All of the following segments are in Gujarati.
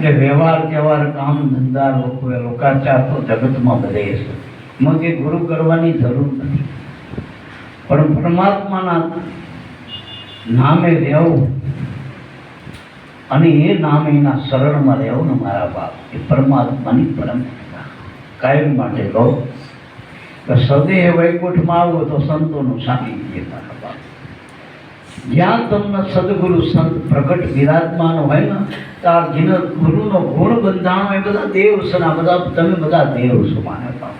કે વ્યવહાર તહેવાર કામ ધંધા લોકાચાર તો જગતમાં બધે છે, એમાં કે ગુરુ કરવાની જરૂર નથી, પણ પરમાત્માના નામે રહેવું અને એ નામે એના શરણમાં રહેવું ને મારા બાપ, એ પરમાત્માની પરંપરા કાયમ માટે લો. તો સદૈવ વૈકુંઠમાં આવો તો સંતોનું સાનિધ્ય મારા બાપ. જ્યાં તમને સદગુરુ સંત પ્રગટ વિરાજમાન હોય ને ત્યાં જેને ગુરુનો ગુણ બંધાણો એ બધા દેવ છે ને, બધા તમે બધા દેવ છો મારા બાપ.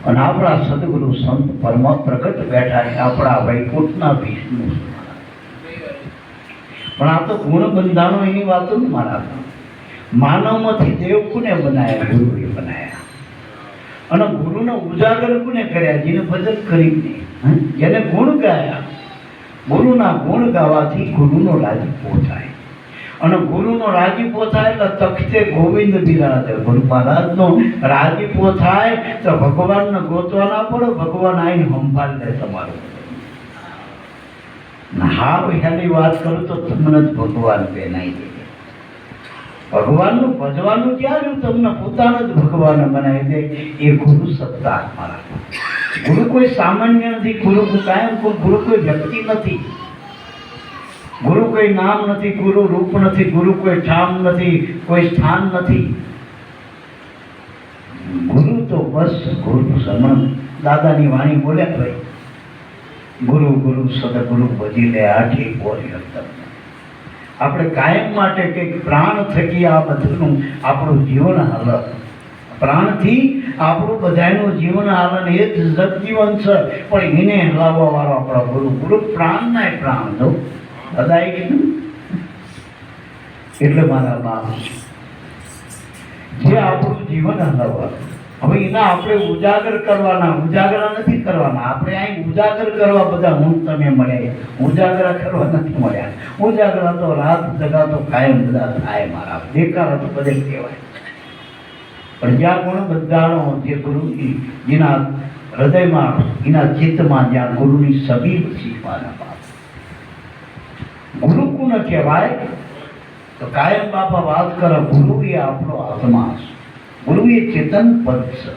અને આપણા સદગુરુ સંત પરમ પ્રગટ બેઠા છે, આપણા વૈકુંઠના વિષ્ણુ છે. પણ આ તો ગુણ બંધાણો એની વાતો ને મારા બાપ. માનવમાંથી દેવ કોને બનાવ્યા? ગુરુએ બનાવ્યા. અને ગુરુનો ઉજાગર કોને કર્યા? જેને ભજન કરીને, જેને ગુણ ગાયા. ગુરુના ગુણ ગાવાથી ગુરુનો રાજીપો થાય, અને ગુરુનો રાજીપો થાય એટલે તખતે ગોવિંદ બિરાજે. ગુરુ મહારાજનો રાજીપો થાય તો ભગવાનને ગોતવા ના પડે, ભગવાન આવીને સંભાળી લે તમારું. હા હેલી વાત કરું તો તમને જ ભગવાન બેનાઈ દે. ભગવાનનું ભજવાનું ક્યાં તમને પોતાને જ ભગવાન બનાવી દે. એ ગુરુ સત્તા મારા. ગુરુ કોઈ સામાન્ય નથી, ગુરુ કાયમ ગુરુ કોઈ વ્યક્તિ નથી, ગુરુ કોઈ નામ નથી, ગુરુ રૂપ નથી, ગુરુ કોઈ ઠામ નથી, કોઈ સ્થાન નથી. ગુરુ તો બસ ગુરુ. સમણ દાદાની વાણી બોલ્યા ભાઈ, ગુરુ ગુરુ સદગુરુ ભજી લે આઠી બોલી હતમ. આપણે કાયમ માટે કંઈક પ્રાણ થકી આ બધું આપણું જીવન હાલ, પ્રાણથી આપણું બધાનું જીવન હાલન એ જ જગજીવન છે. પણ એને હલાવવા વાળો આપણો ગુરુ. ગુરુ પ્રાણના પ્રાણ દો બધાએ કીધું. એટલે મારા બાપ જે આપણું જીવન હલાવવા, હવે એના આપણે ઉજાગર કરવાના, ઉજાગરા નથી કરવાના. આપણે અહીં ઉજાગર કરવા બધા હું તમે મળ્યા, ઉજાગરા કરવા નથી મળ્યા. ઉજાગરા તો રાત જગા તો કાયમ બધા થાય મારા. બેકાર તો બધે કહેવાય. પણ જ્યાં ગુણ બંધાણો, જે ગુરુની જેના હૃદયમાં એના ચિત્તમાં જ્યાં ગુરુની સબી શીખવાના બાપ. ગુરુ કોને કહેવાય? તો કાયમ બાપા વાત કરે, ગુરુ એ આપણો આત્મા છે. ગુરુ એ ચેતન પદ છે.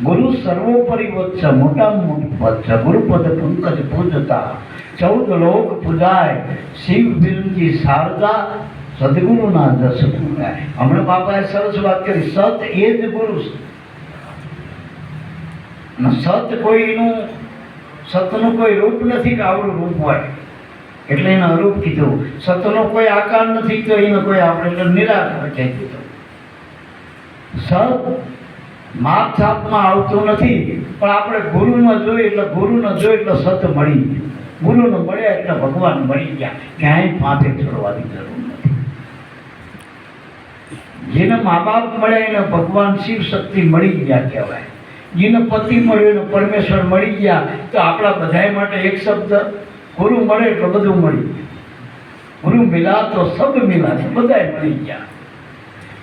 ગુરુ સર્વોપરી પદ છે, મોટામાં મોટું પદ છે. ગુરુપદ પંકજ પૂજતા 14 લોક પૂજાય, શિવ બિરજી શારદા સદગુરુના જસ પૂરાય. હમણાં બાપાએ સરસ વાત કરી, સત એ જ ગુરુ છે. સત કોઈનું, સતનું કોઈ રૂપ નથી કે આવડું રૂપ હોય એટલે એને અરૂપ કીધું. સતનો કોઈ આકાર નથી તો એને કોઈ આપણે નિરાકાર કહી દીધો. સત માપ છાપમાં આવતું નથી, પણ આપણે ગુરુમાં જોઈએ એટલે ગુરુને જોઈએ એટલે સત મળી ગયું. ગુરુને મળ્યા એટલે ભગવાન મળી ગયા. ક્યાંય ફાંફે છોડવાની જરૂર નથી. જેને મા બાપ મળ્યા એને ભગવાન શિવ શક્તિ મળી ગયા કહેવાય. જેને પતિ મળ્યો એને પરમેશ્વર મળી ગયા. તો આપણા બધા માટે એક શબ્દ ગુરુ મળે એટલે બધું મળી ગયું. ગુરુ મિલા તો સબ મિલા, બધા મળી ગયા.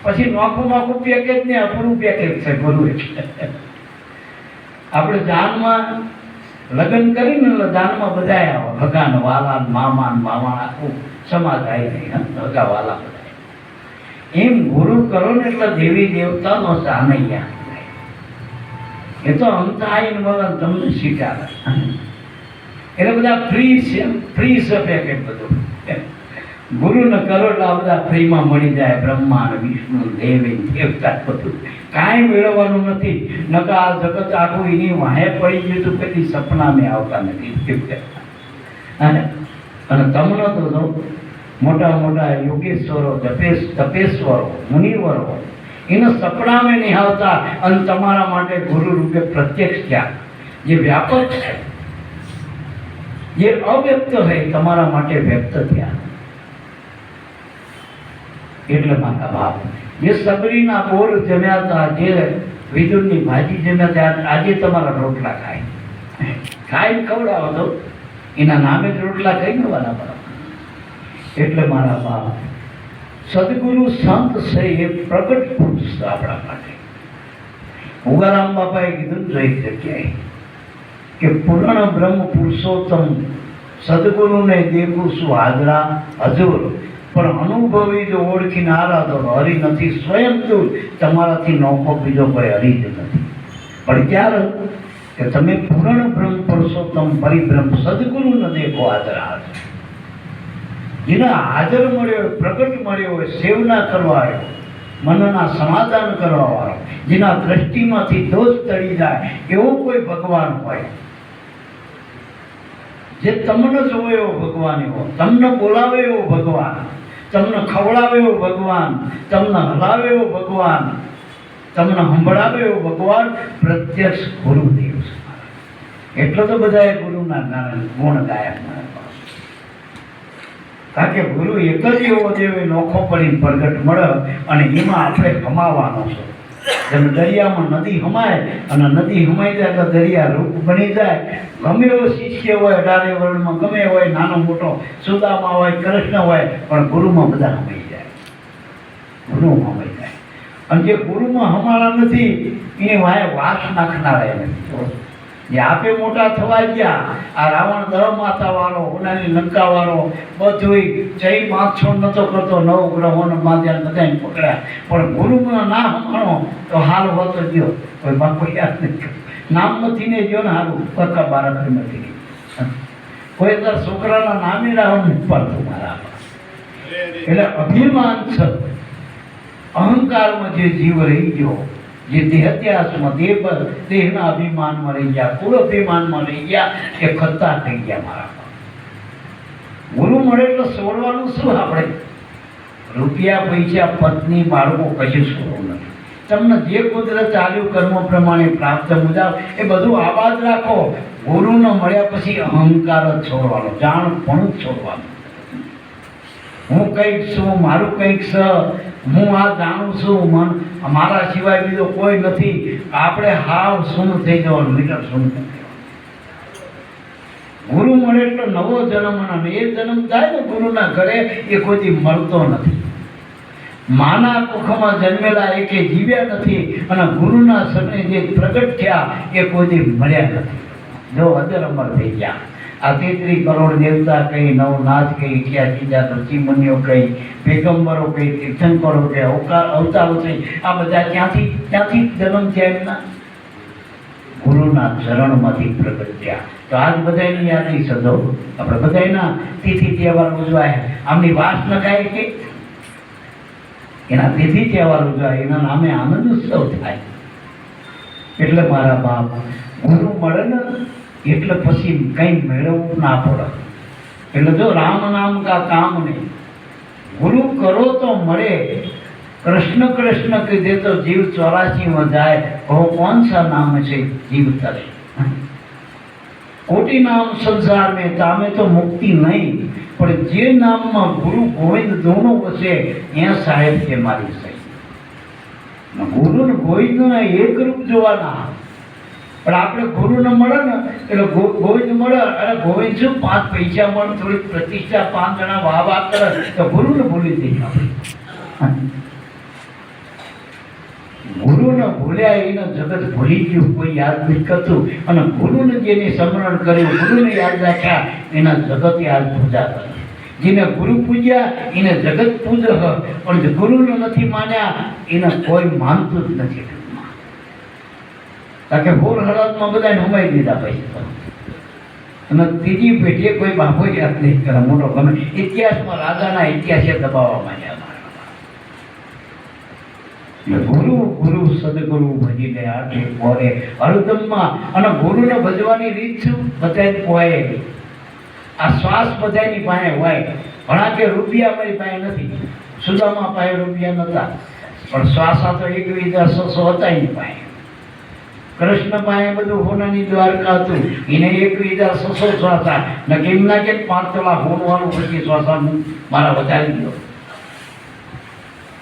પછી નોખું પેકેજ ને અપૂરું પેકેજ છે ગુરુ. એટલે આપણે જાનમાં લગ્ન કરીને એટલે જાનમાં બધા આવે, ભગાન વાલા મામા મામા આખું સમાજ આવી નહીં, ભગા વાલા બધા. એમ ગુરુ કરો ને એટલે દેવી દેવતાનો સાનૈયા. એ તો અમતા મળે તમને સ્વીકારે. એટલે બધા ફ્રી છે, ફ્રી છે પેકેજ બધું. ગુરુને કરો એટલે આ બધા ફ્રીમાં મળી જાય. બ્રહ્માંડ વિષ્ણુ દેવી દેવતા બધું કાંઈ મેળવવાનું નથી. નકર આ જગત આખું એની વાહે પડી ગયું તો કદી સપના મેં આવતા નથી. અને તમને તો મોટા મોટા યોગેશ્વરો, તપેશ્વરો, મુનિવરો એના સપનામાં નહીં આવતા. અને તમારા માટે ગુરુ રૂપે પ્રત્યક્ષ થયા. જે વ્યાપક છે, જે અવ્યક્ત છે, તમારા માટે વ્યક્ત થયા. એટલે મારા બાપ જે સબરીના બોર જમ્યા હતા, જે વિદુરની ભાજી જમ્યા હતા, આજે તમારા રોટલા ખાય ખવડાવો તો એના નામે જ રોટલા ખાઈ ગવાના બરાબર. એટલે મારા બાપ સદગુરુ સંત છે એ પ્રગટ પુરુષ છે આપણા માટે. ઉગારામ બાપાએ કીધું જો એક જગ્યાએ કે પૂર્ણ બ્રહ્મ પુરુષોત્તમ સદગુરુને દેખું છું હાજરા હજુર, પણ અનુભવી જો ઓળખીને આરાધો હરી નથી સ્વયં દૂર, તમારાથી નોખો બીજો કોઈ હરી જ નથી. પણ ક્યારે કે તમે પૂર્ણ બ્રહ્મ પુરુષોત્તમ પરિબ્રહ્મ સદગુરુને દેખો હાજર હાજર. જેના હાજર મળ્યો હોય, પ્રગટ મળ્યો હોય, સેવના કરવા આવ્યો, મનના સમાધાન કરવા વાળો, જેના દ્રષ્ટિમાંથી દોષ ટળી જાય એવો કોઈ ભગવાન હોય, જે તમને જોવે એવો ભગવાન, એવો તમને બોલાવે એવો ભગવાન, તમને ખવડાવે એવો ભગવાન, તમને હલાવે એવો ભગવાન, તમને સંભળાવે એવો ભગવાન પ્રત્યક્ષ ગુરુદેવ છે. એટલો તો બધાએ ગુરુના ગુણ ગાયા. કારણ કે ગુરુ એક જ એવો દેવ નોખો પડીને પ્રગટ મળે અને એમાં આપણે હમાવાનો છે. જેમ દરિયામાં નદી હમાય અને નદી હમાઈ જાય તો દરિયા રૂપ બની જાય. ગમે એવો શિષ્ય હોય, 18 વર્ણમાં ગમે હોય, નાનો મોટો, સુદામા હોય, કૃષ્ણ હોય, પણ ગુરુમાં બધા હમાઈ જાય. ગુરુમાં હમાઈ જાય. અને જે ગુરુમાં હમાણા નથી એની વાય વાસ નાખનારા નથી. જે આપે મોટા થવા ગયા, આ રાવણ 10 માથા વાળો, ઉનાની લંકા વાળો, બધું જય માછો નતો કરતો, 9 ગ્રહોને બાંધ્યા, બધાને પકડ્યા. પણ ગુરુમાં ના હમાણો તો હાલ હોતો ગયો. કોઈ બાપુ યાદ નથી, નામ નથી ને ગયો ને હારું પક્કા બાળક નથી. કોઈ તાર છોકરાના નામે રાવણ નથી પાડતું મારા. એટલે અભિમાન છે, અહંકારમાં જે જીવ રહી ગયો, જે દેહત્યાસમાં દેહના અભિમાનમાં રહી ગયા, કુળ અભિમાનમાં રહી ગયા, એ ખત્તા થઈ ગયા મારા. ગુરુ મળે એટલે છોડવાનું શું? આપણે રૂપિયા, પૈસા, પત્ની, બાળકો કશું છોડવું નથી. તમને જે કુદરત ચાલ્યું કર્મ પ્રમાણે પ્રાપ્ત મુજબ એ બધું આબાદ રાખો. ગુરુને મળ્યા પછી અહંકાર જ છોડવાનો, જાણ પણ જ છોડવાનું. હું કંઈક છું, મારું કંઈક છે, હું આ જાણું છું, મારા સિવાય બીજો કોઈ નથી. આપણે હાવ શૂન્ય થઈ જવાનું, મીટર શૂન્ય થઈ જવાનું. ગુરુ મળે એટલે નવો જન્મ, અને એ જન્મ થાય ને ગુરુના ઘરે એ કોઈથી મળતો નથી. માના કુખમાં જન્મેલા એકે જીવ્યા નથી, અને ગુરુના સને જે પ્રગટ થયા એ કોઈથી મળ્યા નથી. જો અજર અમર થઈ ગયા. આ 33 કરોડ દેવતા કહી, નવનાથ કહી, 88 ઋષિમુનિઓ કહી, પેગમ્બરો કહી, તીર્થંકરો કહી, અવતારો કહી, આ બધા ક્યાંથી જન્મ થયા? એમના ગુરુના ચરણમાંથી પ્રગટ થયા. તો આજ બધાની યાદી સદો આપણે બધાના તિથિ તહેવાર ઉજવાય. આમની વાસ નખાય કે એના તિથિ તહેવાર ઉજવાય, એના નામે આનંદ ઉત્સવ થાય. એટલે મારા બાપ ગુરુ મળે ને એટલે પછી કંઈ મેળવવું ના પડે. એટલે જો રામ નામ કા કામ નહીં, ગુરુ કરો તો મળે. કૃષ્ણ કૃષ્ણ કીધે તો જીવ 84 માં જાય. કહો કોણ સા નામ છે જીવ તરે? કોટી નામ સંસાર મેં તામે તો મુક્તિ નહીં. પણ જે નામમાં ગુરુ ગોવિંદ દોનો વસે ત્યાં સાહેબ છે મારી સહી. ગુરુ ને ગોવિંદના એક રૂપ જોવાના. પણ આપણે ગુરુને મળે ને એટલે ગોવિંદ મળે. અને ગોવિંદ શું 5 પૈસા મળે, થોડી પ્રતિષ્ઠા, 5 જણા વાહ વાહ કરે તો ગુરુને ભૂલી દઈએ આપણે. ગુરુને ભૂલ્યા એને જગત ભૂલી ગયું, કોઈ યાદ નથી કરતું. અને ગુરુને જેને સ્મરણ કર્યું, ગુરુને યાદ રાખ્યા, એના જગત યાદ પૂજા કરે. જેને ગુરુ પૂજ્યા એને જગત પૂજ. પણ ગુરુને નથી માન્યા એને કોઈ માનતું જ નથી. કારણ કે ભૂલ હળદમાં બધાને હુમાઈ દીધા પૈસા. અને ત્રીજી પેઢીએ કોઈ બાપો યાદ નહીં કરે. મોટો ગમે ઇતિહાસમાં રાજાના ઇતિહાસે દબાવવા માંડ્યા. ગુરુ ગુરુ સદગુરુ ભજીને આટલે પોરે હરદમમાં. અને ગુરુને ભજવાની રીત શું? બધાને પોએ. આ શ્વાસ બધાની પાસે હોય. ઘણા કે રૂપિયા મારી પાસે નથી, સુદામા પાસે રૂપિયા નતા, પણ શ્વાસા તો 21,600 હતા એની પાસે. કૃષ્ણ પાસે બધું હોનાની દ્વારકા હતું, એને 21,600 શ્વાસા. ને કેમ ના કે 5 તોલા હોનવાનું પછી શ્વાસા મારા વધારી ગયો.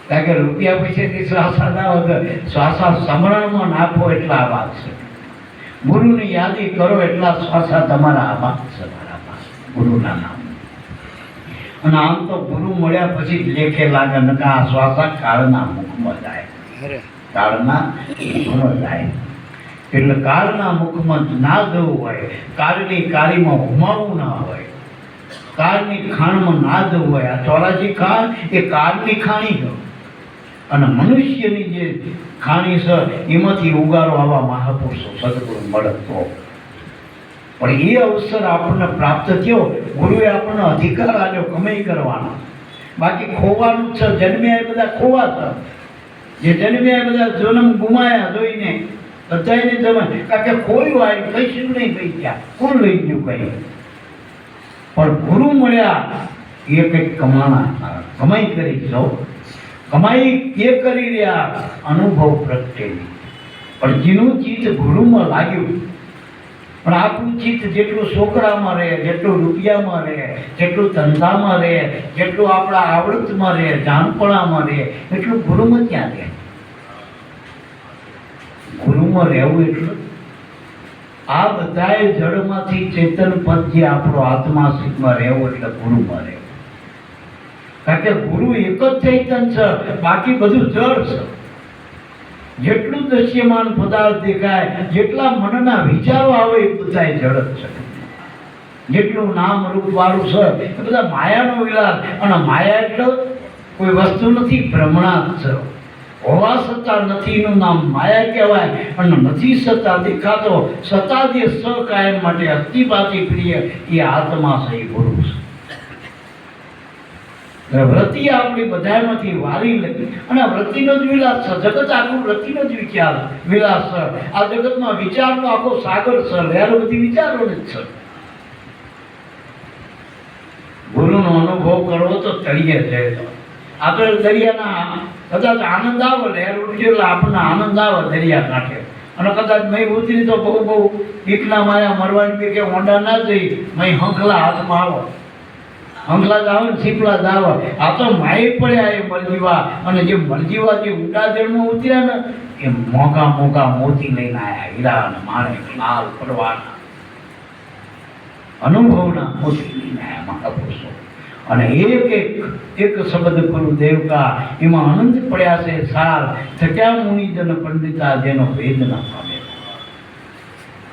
કારણ કે રૂપિયા પૈસાથી શ્વાસા ના વગર શ્વાસા સમરણમાં નાખો એટલા આવાજ છે. ગુરુની યાદી કરો એટલા શ્વાસા તમારા આવાજ છે મારા પાસે ગુરુના નામ. અને આમ તો ગુરુ મળ્યા પછી લેખે લાગે ને આ શ્વાસા કાળના મુખમાં જાય, કાળના મુખમાં જાય. એટલે કાળના મુખમાં ના જવું હોય, કાળની કાળીમાં હુમાવું ના હોય. કાળની ખાણમાં નાદ હોય. આ 84 ખાણ એ કાળની ખાણી છે અને મનુષ્યની જે ખાણી છે એમાંથી ઉગારો આવા મહાપુરુષો સદગુરુ મળે તો. પણ એ અવસર આપણને પ્રાપ્ત થયો, ગુરુએ આપણને અધિકાર આપ્યો કમાઈ કરવાનો. બાકી ખોવાનું છે, જન્મ્યા એ બધા ખોવા છે. જે જન્મ્યા એ બધા જન્મ ગુમાયા જોઈને બધાને જમાય, કારણ કે ખોયું આવ્યું કઈશું નહીં થઈ ગયા, કોણ લઈ ગયું કઈ. પણ ગુરુ મળ્યા એ કંઈક કમાઈ કરી સૌ કમાઈ એ કરી રહ્યા અનુભવ પ્રત્યેની. પણ જેનું ચિત્ત ગુરુમાં લાગ્યું, પણ આપણું ચિત્ત જેટલું છોકરામાં રહે, જેટલું રૂપિયામાં રહે, જેટલું ધંધામાં રહે, જેટલું આપણા આવડતમાં રહે, જાણપણામાં રહે, એટલું ગુરુમાં ક્યાં રહે? ગુરુમાં રહેવું એટલું. આ બધાએ જડમાંથી ચેતન પદ જે આપણો આત્મા સુખમાં રહેવું એટલે ગુરુમાં રહેવું. કારણ કે ગુરુ એક જ ચૈતન છે, બાકી બધું જળ છે. જેટલું દ્રશ્યમાન પદાર્થ દેખાય, જેટલા મનના વિચારો આવે એ બધા જળ જ છે. જેટલું નામ રૂપ વાળું છે એ બધા માયાનો વિલાસ. અને માયા એટલે કોઈ વસ્તુ નથી, ભ્રમણા જ છે. હોવા છતાં નથીનું નામ માયા કહેવાય. અને નથી છતાં દેખાતો, છતાં જે સ કાયમ માટે અસ્તિપાતી પ્રિય એ આત્મા છે, એ ગુરુ છે. વૃત્તિ આપણી બધામાંથી વારી લઈ અને વૃત્તિનો જ વિલાસ છે. જગત આખું વૃત્તિનો જ વિચાર વિલાસ છે. આ જગતમાં વિચારનો આખો સાગર છે, લહેર બધી વિચારો જ છે. ગુરુનો અનુભવ કરવો તો તળિયે જાય. આપણે દરિયાના કદાચ આનંદ આવે, લહેર ઉઠી એટલે આપણને આનંદ આવે દરિયા કાંઠે. અને કદાચ મેં ઉતરી તો બહુ બીકના માયા મરવાની બીકે ઊંડા ના જઈ, મેં હંખલા હાથમાં આવો, હંખલા જ આવે ને સીપલા જ આવે. આ તો માય પડ્યા એ મરજીવા. અને જે મરજીવા જે ઊંડા જળમાં ઉતર્યા ને એ મોંઘા મોંઘા મોતી લઈને આવ્યા, હીરા અને માણેક, લાલ પરવાના અનુભવના મોતી લઈને આવ્યા મહાપુરુષો. અને એક શબ્દ ગુરુદેવ કા એમાં આનંદ પડ્યા છે સાર થક્યા મુનિજન પંડિતા જેનો વેદ ન પામે.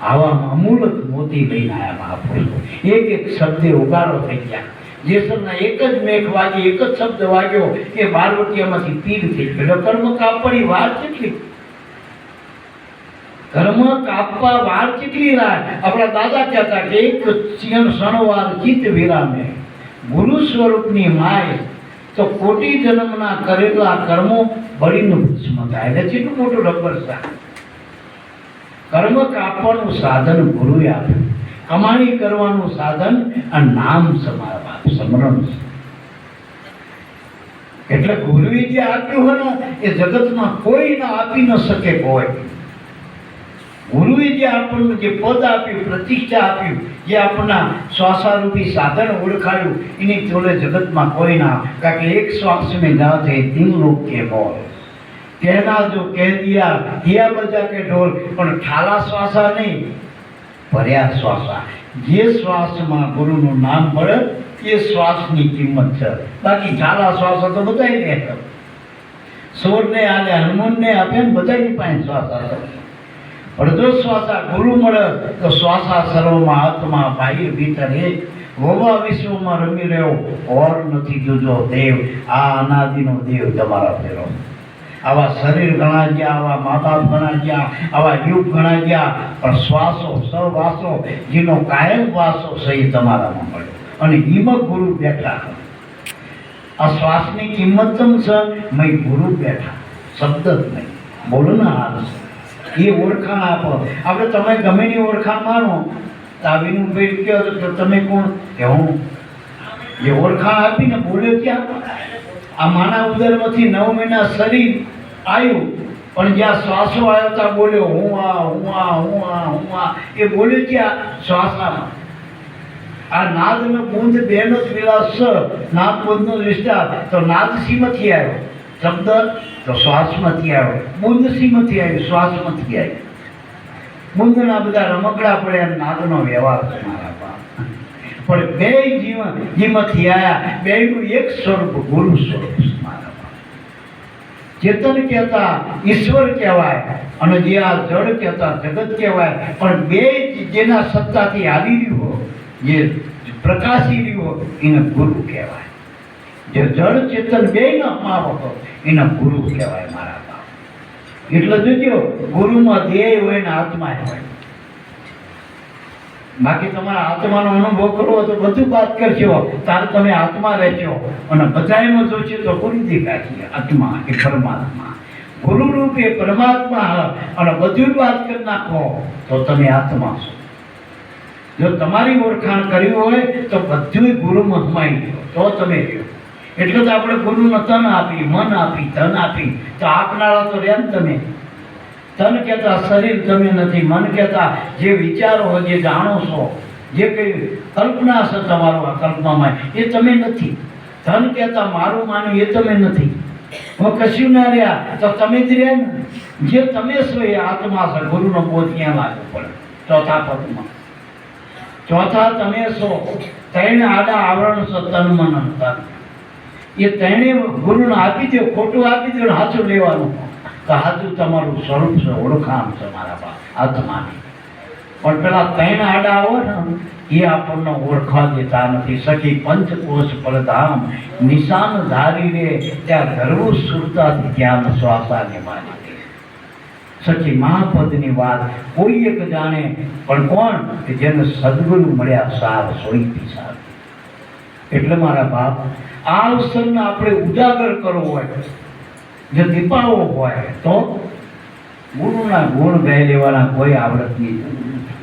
આવા અમૂલક મોતી લઈને આવ્યા મહાપુરુષો. એક શબ્દે ઉગારો થઈ ગયા. જેસરના એક જ મેઘ વાગી, એક જ શબ્દ વાગ્યો એ બારવટીયામાંથી પીર થઈ ગયો. કર્મ કાપવાની વાર કેટલી, કર્મ કાપવા વાર કેટલી રાહ. આપણા દાદા કહેતા કે એક ક્ષણવાર ચિત્ત વિરામે ગુરુ સ્વરૂપની માય તો કોટી જન્મના કરેલા કર્મો બળીનું ભસ્મ થાય. એટલે કેટલું મોટું રબર છે. કર્મ કાપવાનું સાધન ગુરુએ આપ્યું, કમાણી કરવાનું સાધન આ નામ સ્મરણ છે. એટલે ગુરુએ જે આપ્યું હોય ને એ જગતમાં કોઈ ના આપી ન શકે. કોઈ ગુરુએ જે આપણને જે પદ આપ્યું, પ્રતિષ્ઠા આપ્યું, જે આપણના શ્વાસારૂપી સાધન ઓળખાયું, એની તોલે જગતમાં કોઈ ના. કારણ કે એક શ્વાસ में जाते तीन लोग के बोल कहना जो कह दिया दिया बजा के ढोल. પણ ઠાલા શ્વાસા નહીં, ભર્યા શ્વાસા. જે શ્વાસમાં ગુરુનું નામ મળે એ શ્વાસની કિંમત છે. બાકી ઠાલા શ્વાસા તો બધાય લે, સોરને આલે, હનુમાનને આપે ને બધાની પાસે શ્વાસા છે. પણ જો શ્વાસા ગુરુ મળે તો શ્વાસા સર્વમાં આત્મા બાહ્ય ભીતર એક વોવા વિશ્વમાં રમી રહ્યો ઓર નથી જુદો દેવ. આ અનાદિનો દેવ તમારા ફેરો. આવા શરીર ઘણા ગયા, આવા મા બાપ ઘણા ગયા, આવા યુગ ઘણા ગયા, પણ શ્વાસો સવાસો જેનો કાયમ વાસો સહી તમારામાં મળ્યો. અને એમાં ગુરુ બેઠા. આ શ્વાસની કિંમત તમ છે, મેં ગુરુ બેઠા. શબ્દ જ નહીં, બોલો ને હાલ એ ઓળખાણ આપો. આપણે તમે ગમે ની ઓળખાણ માનો તો આ વિનુભાઈ કહો તો તમે કોણ કે હું. જે ઓળખાણ આપીને બોલ્યો ક્યાં? આ માના ઉદરમાંથી 9 મહિના શરીર આવ્યું, પણ જ્યાં શ્વાસો આવ્યો ત્યાં બોલ્યો હું આ હું આ હું આ હું આ. એ બોલ્યો ક્યાં? શ્વાસામાં. આ નાદ ને બુંદ બેનો જ વિલાસ છે. નાદ બુંદનો વિસ્તાર તો નાદ સીમાંથી આવ્યો, શબ્દ તો શ્વાસમાંથી આવ્યો, બુંદ સીમાંથી આવ્યું, શ્વાસમાંથી આવ્યું. બુંદના બધા રમકડા પડ્યા, નાદનો વ્યવહાર છે મારા બાપ. પણ બે જીવન જેમાંથી આવ્યા, બેનું એક સ્વરૂપ ગુરુ સ્વરૂપ છે મારા બાપ. ચેતન કહેતા ઈશ્વર કહેવાય અને જે આ જળ કહેતા જગત કહેવાય. પણ બે જેના સત્તાથી હાલી રહ્યું હોય, જે પ્રકાશી રહ્યો એને ગુરુ કહેવાય. જે જળ ચેતન બેયનો મારો હતો એને ગુરુ કહેવાય મારા બાપ. એટલે જોજો ગુરુમાં ધ્યેય હોય ને આત્મા હોય. બાકી તમારા આત્માનો અનુભવ કરવો તો બધું વાત કરશો ત્યારે તમે આત્મા રહેશો અને બધામાં જોશો તો ગુરુ દેખાશે. આત્મા એ પરમાત્મા, ગુરુ રૂપ એ પરમાત્મા અને બધું વાત કરી નાખો તો તમે આત્મા છો. જો તમારી ઓળખાણ કરવી હોય તો બધું ગુરુમાં સમાઈ ગયો તો તમે રહ્યો. એટલે તો આપણે ગુરુને તન આપી, મન આપી, ધન આપી તો આપનારા તો રહ્યા ને તમે. તન કહેતા શરીર તમે નથી, મન કહેતા જે વિચારો હોય, જે જાણો છો, જે કંઈ કલ્પના છે તમારું આ કલ્પનામાં એ તમે નથી. ધન કહેતા મારું માન્યું એ તમે નથી. હું કશું ના રહ્યા તો તમે જ રહ્યા ને. જે તમે છો એ આત્મા છે. ગુરુનો બોધ ક્યાં લાગુ પડે? ચોથા પદમાં ચોથા તમે છો. ત્રણ આડા આવરણ છો, તન મન અને ધન. એ ત્રણે ગુરુને આપી દો, ખોટું આપી દો ને સાચું લેવાનું તો સાચું તમારું સ્વરૂપ છે, ઓળખાણ છે મારા બાપ આત્માની. પણ પેલા ત્રણ આડા હોય ને એ આપણને ઓળખવા દેતા નથી. સખી પંચકોશ પરધામ નિશાન ધારી રે ત્યાં ધરવું સુરતાથી જ્ઞાન શ્વાસાને માની દે. સખી મહાપદની વાત કોઈ એક જાણે પણ કોણ કે જેને સદગુરુ મળ્યા સાર સોઈ સાર. એટલે મારા બાપ આ અવસરને આપણે ઉજાગર કરવો હોય, જો દીપાવો હોય તો ગુરુના ગુણ ગાઈ લેવાના કોઈ આવડતની જરૂર નથી.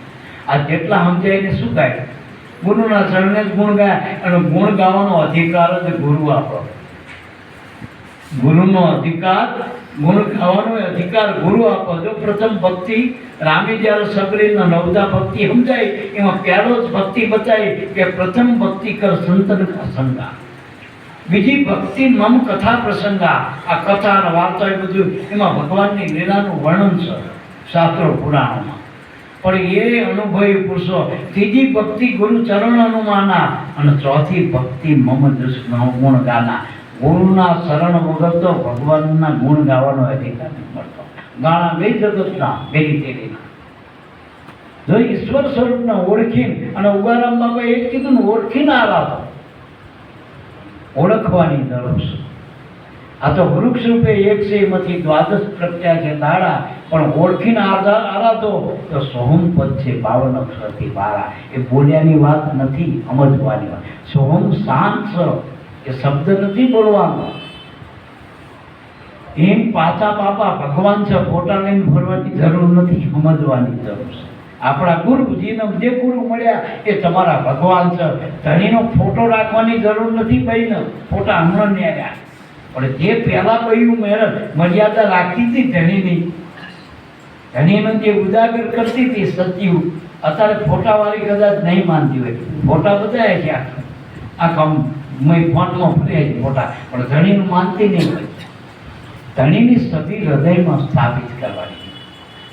આ જેટલા સમજાય ને શું ગાય? ગુરુના ચરણે જ ગુણ ગાય અને ગુણ ગાવાનો અધિકાર જ ગુરુ આપણો. ગુરુનો અધિકાર, ગુણ ગાવાનો અધિકાર ગુરુ આપો. જો પ્રથમ ભક્તિ રામે જ્યારે સબરીના નવદા ભક્તિ સમજાય એમાં પહેલો જ ભક્તિ બતાવી કે પ્રથમ ભક્તિ કર સંતન કા સંગા. બીજી ભક્તિ મમ કથા પ્રસંગા. આ કથા અને વાર્તા એ બધું એમાં ભગવાનની લીલાનું વર્ણન છે શાસ્ત્રો પુરાણોમાં. પણ એ અનુભવી પુરુષો ત્રીજી ભક્તિ ગુરુ ચરણ અનુમાના અને ચોથી ભક્તિ મમ જસ ગુણ ગાના. ગુરુના શરણ વગર તો ભગવાનના ગુણ ગાવાનો અધિકાર નથી મળતો. ગાણા ગઈ જગતના બેરી તેરીના. જો ઈશ્વર સ્વરૂપને ઓળખીને અને ઉગારામ બાબા એ જ કીધું ને, ઓળખીને આરાધો. ઓળખવાની જરૂર છે. આ તો વૃક્ષ રૂપે એક છે, એમાંથી દ્વાદશ પ્રત્યા છે દાડા, પણ ઓળખીને આરાધો તો સોહમ પદ છે 52 અક્ષરથી 12. એ બોલ્યાની વાત નથી, સમજવાની વાત. સોહમ શાંત છે, એ શબ્દ નથી બોલવાનો. એમ પાછા બાપા ભગવાન છે, ફોટા લઈને ફરવાની જરૂર નથી, સમજવાની જરૂર છે. આપણા ગુરુજીને જે ગુરુ મળ્યા એ તમારા ભગવાન છે. ધણીનો ફોટો રાખવાની જરૂર નથી. ભાઈને ફોટા હમણાં ને આવ્યા, પણ જે પહેલા બહેનું મર્યાદા રાખતી હતી ધણીની, ધણીને જે ઉજાગર કરતી હતી સત્યુ, અત્યારે ફોટાવાળી કદાચ નહીં માનતી હોય. ફોટા બધાય છે આખા ફોનમાં ફર્યા છે ફોટા, પણ ધણીનું માનતી નહીં હોય. ધણીની સતી હૃદયમાં સ્થાપિત કરવાની.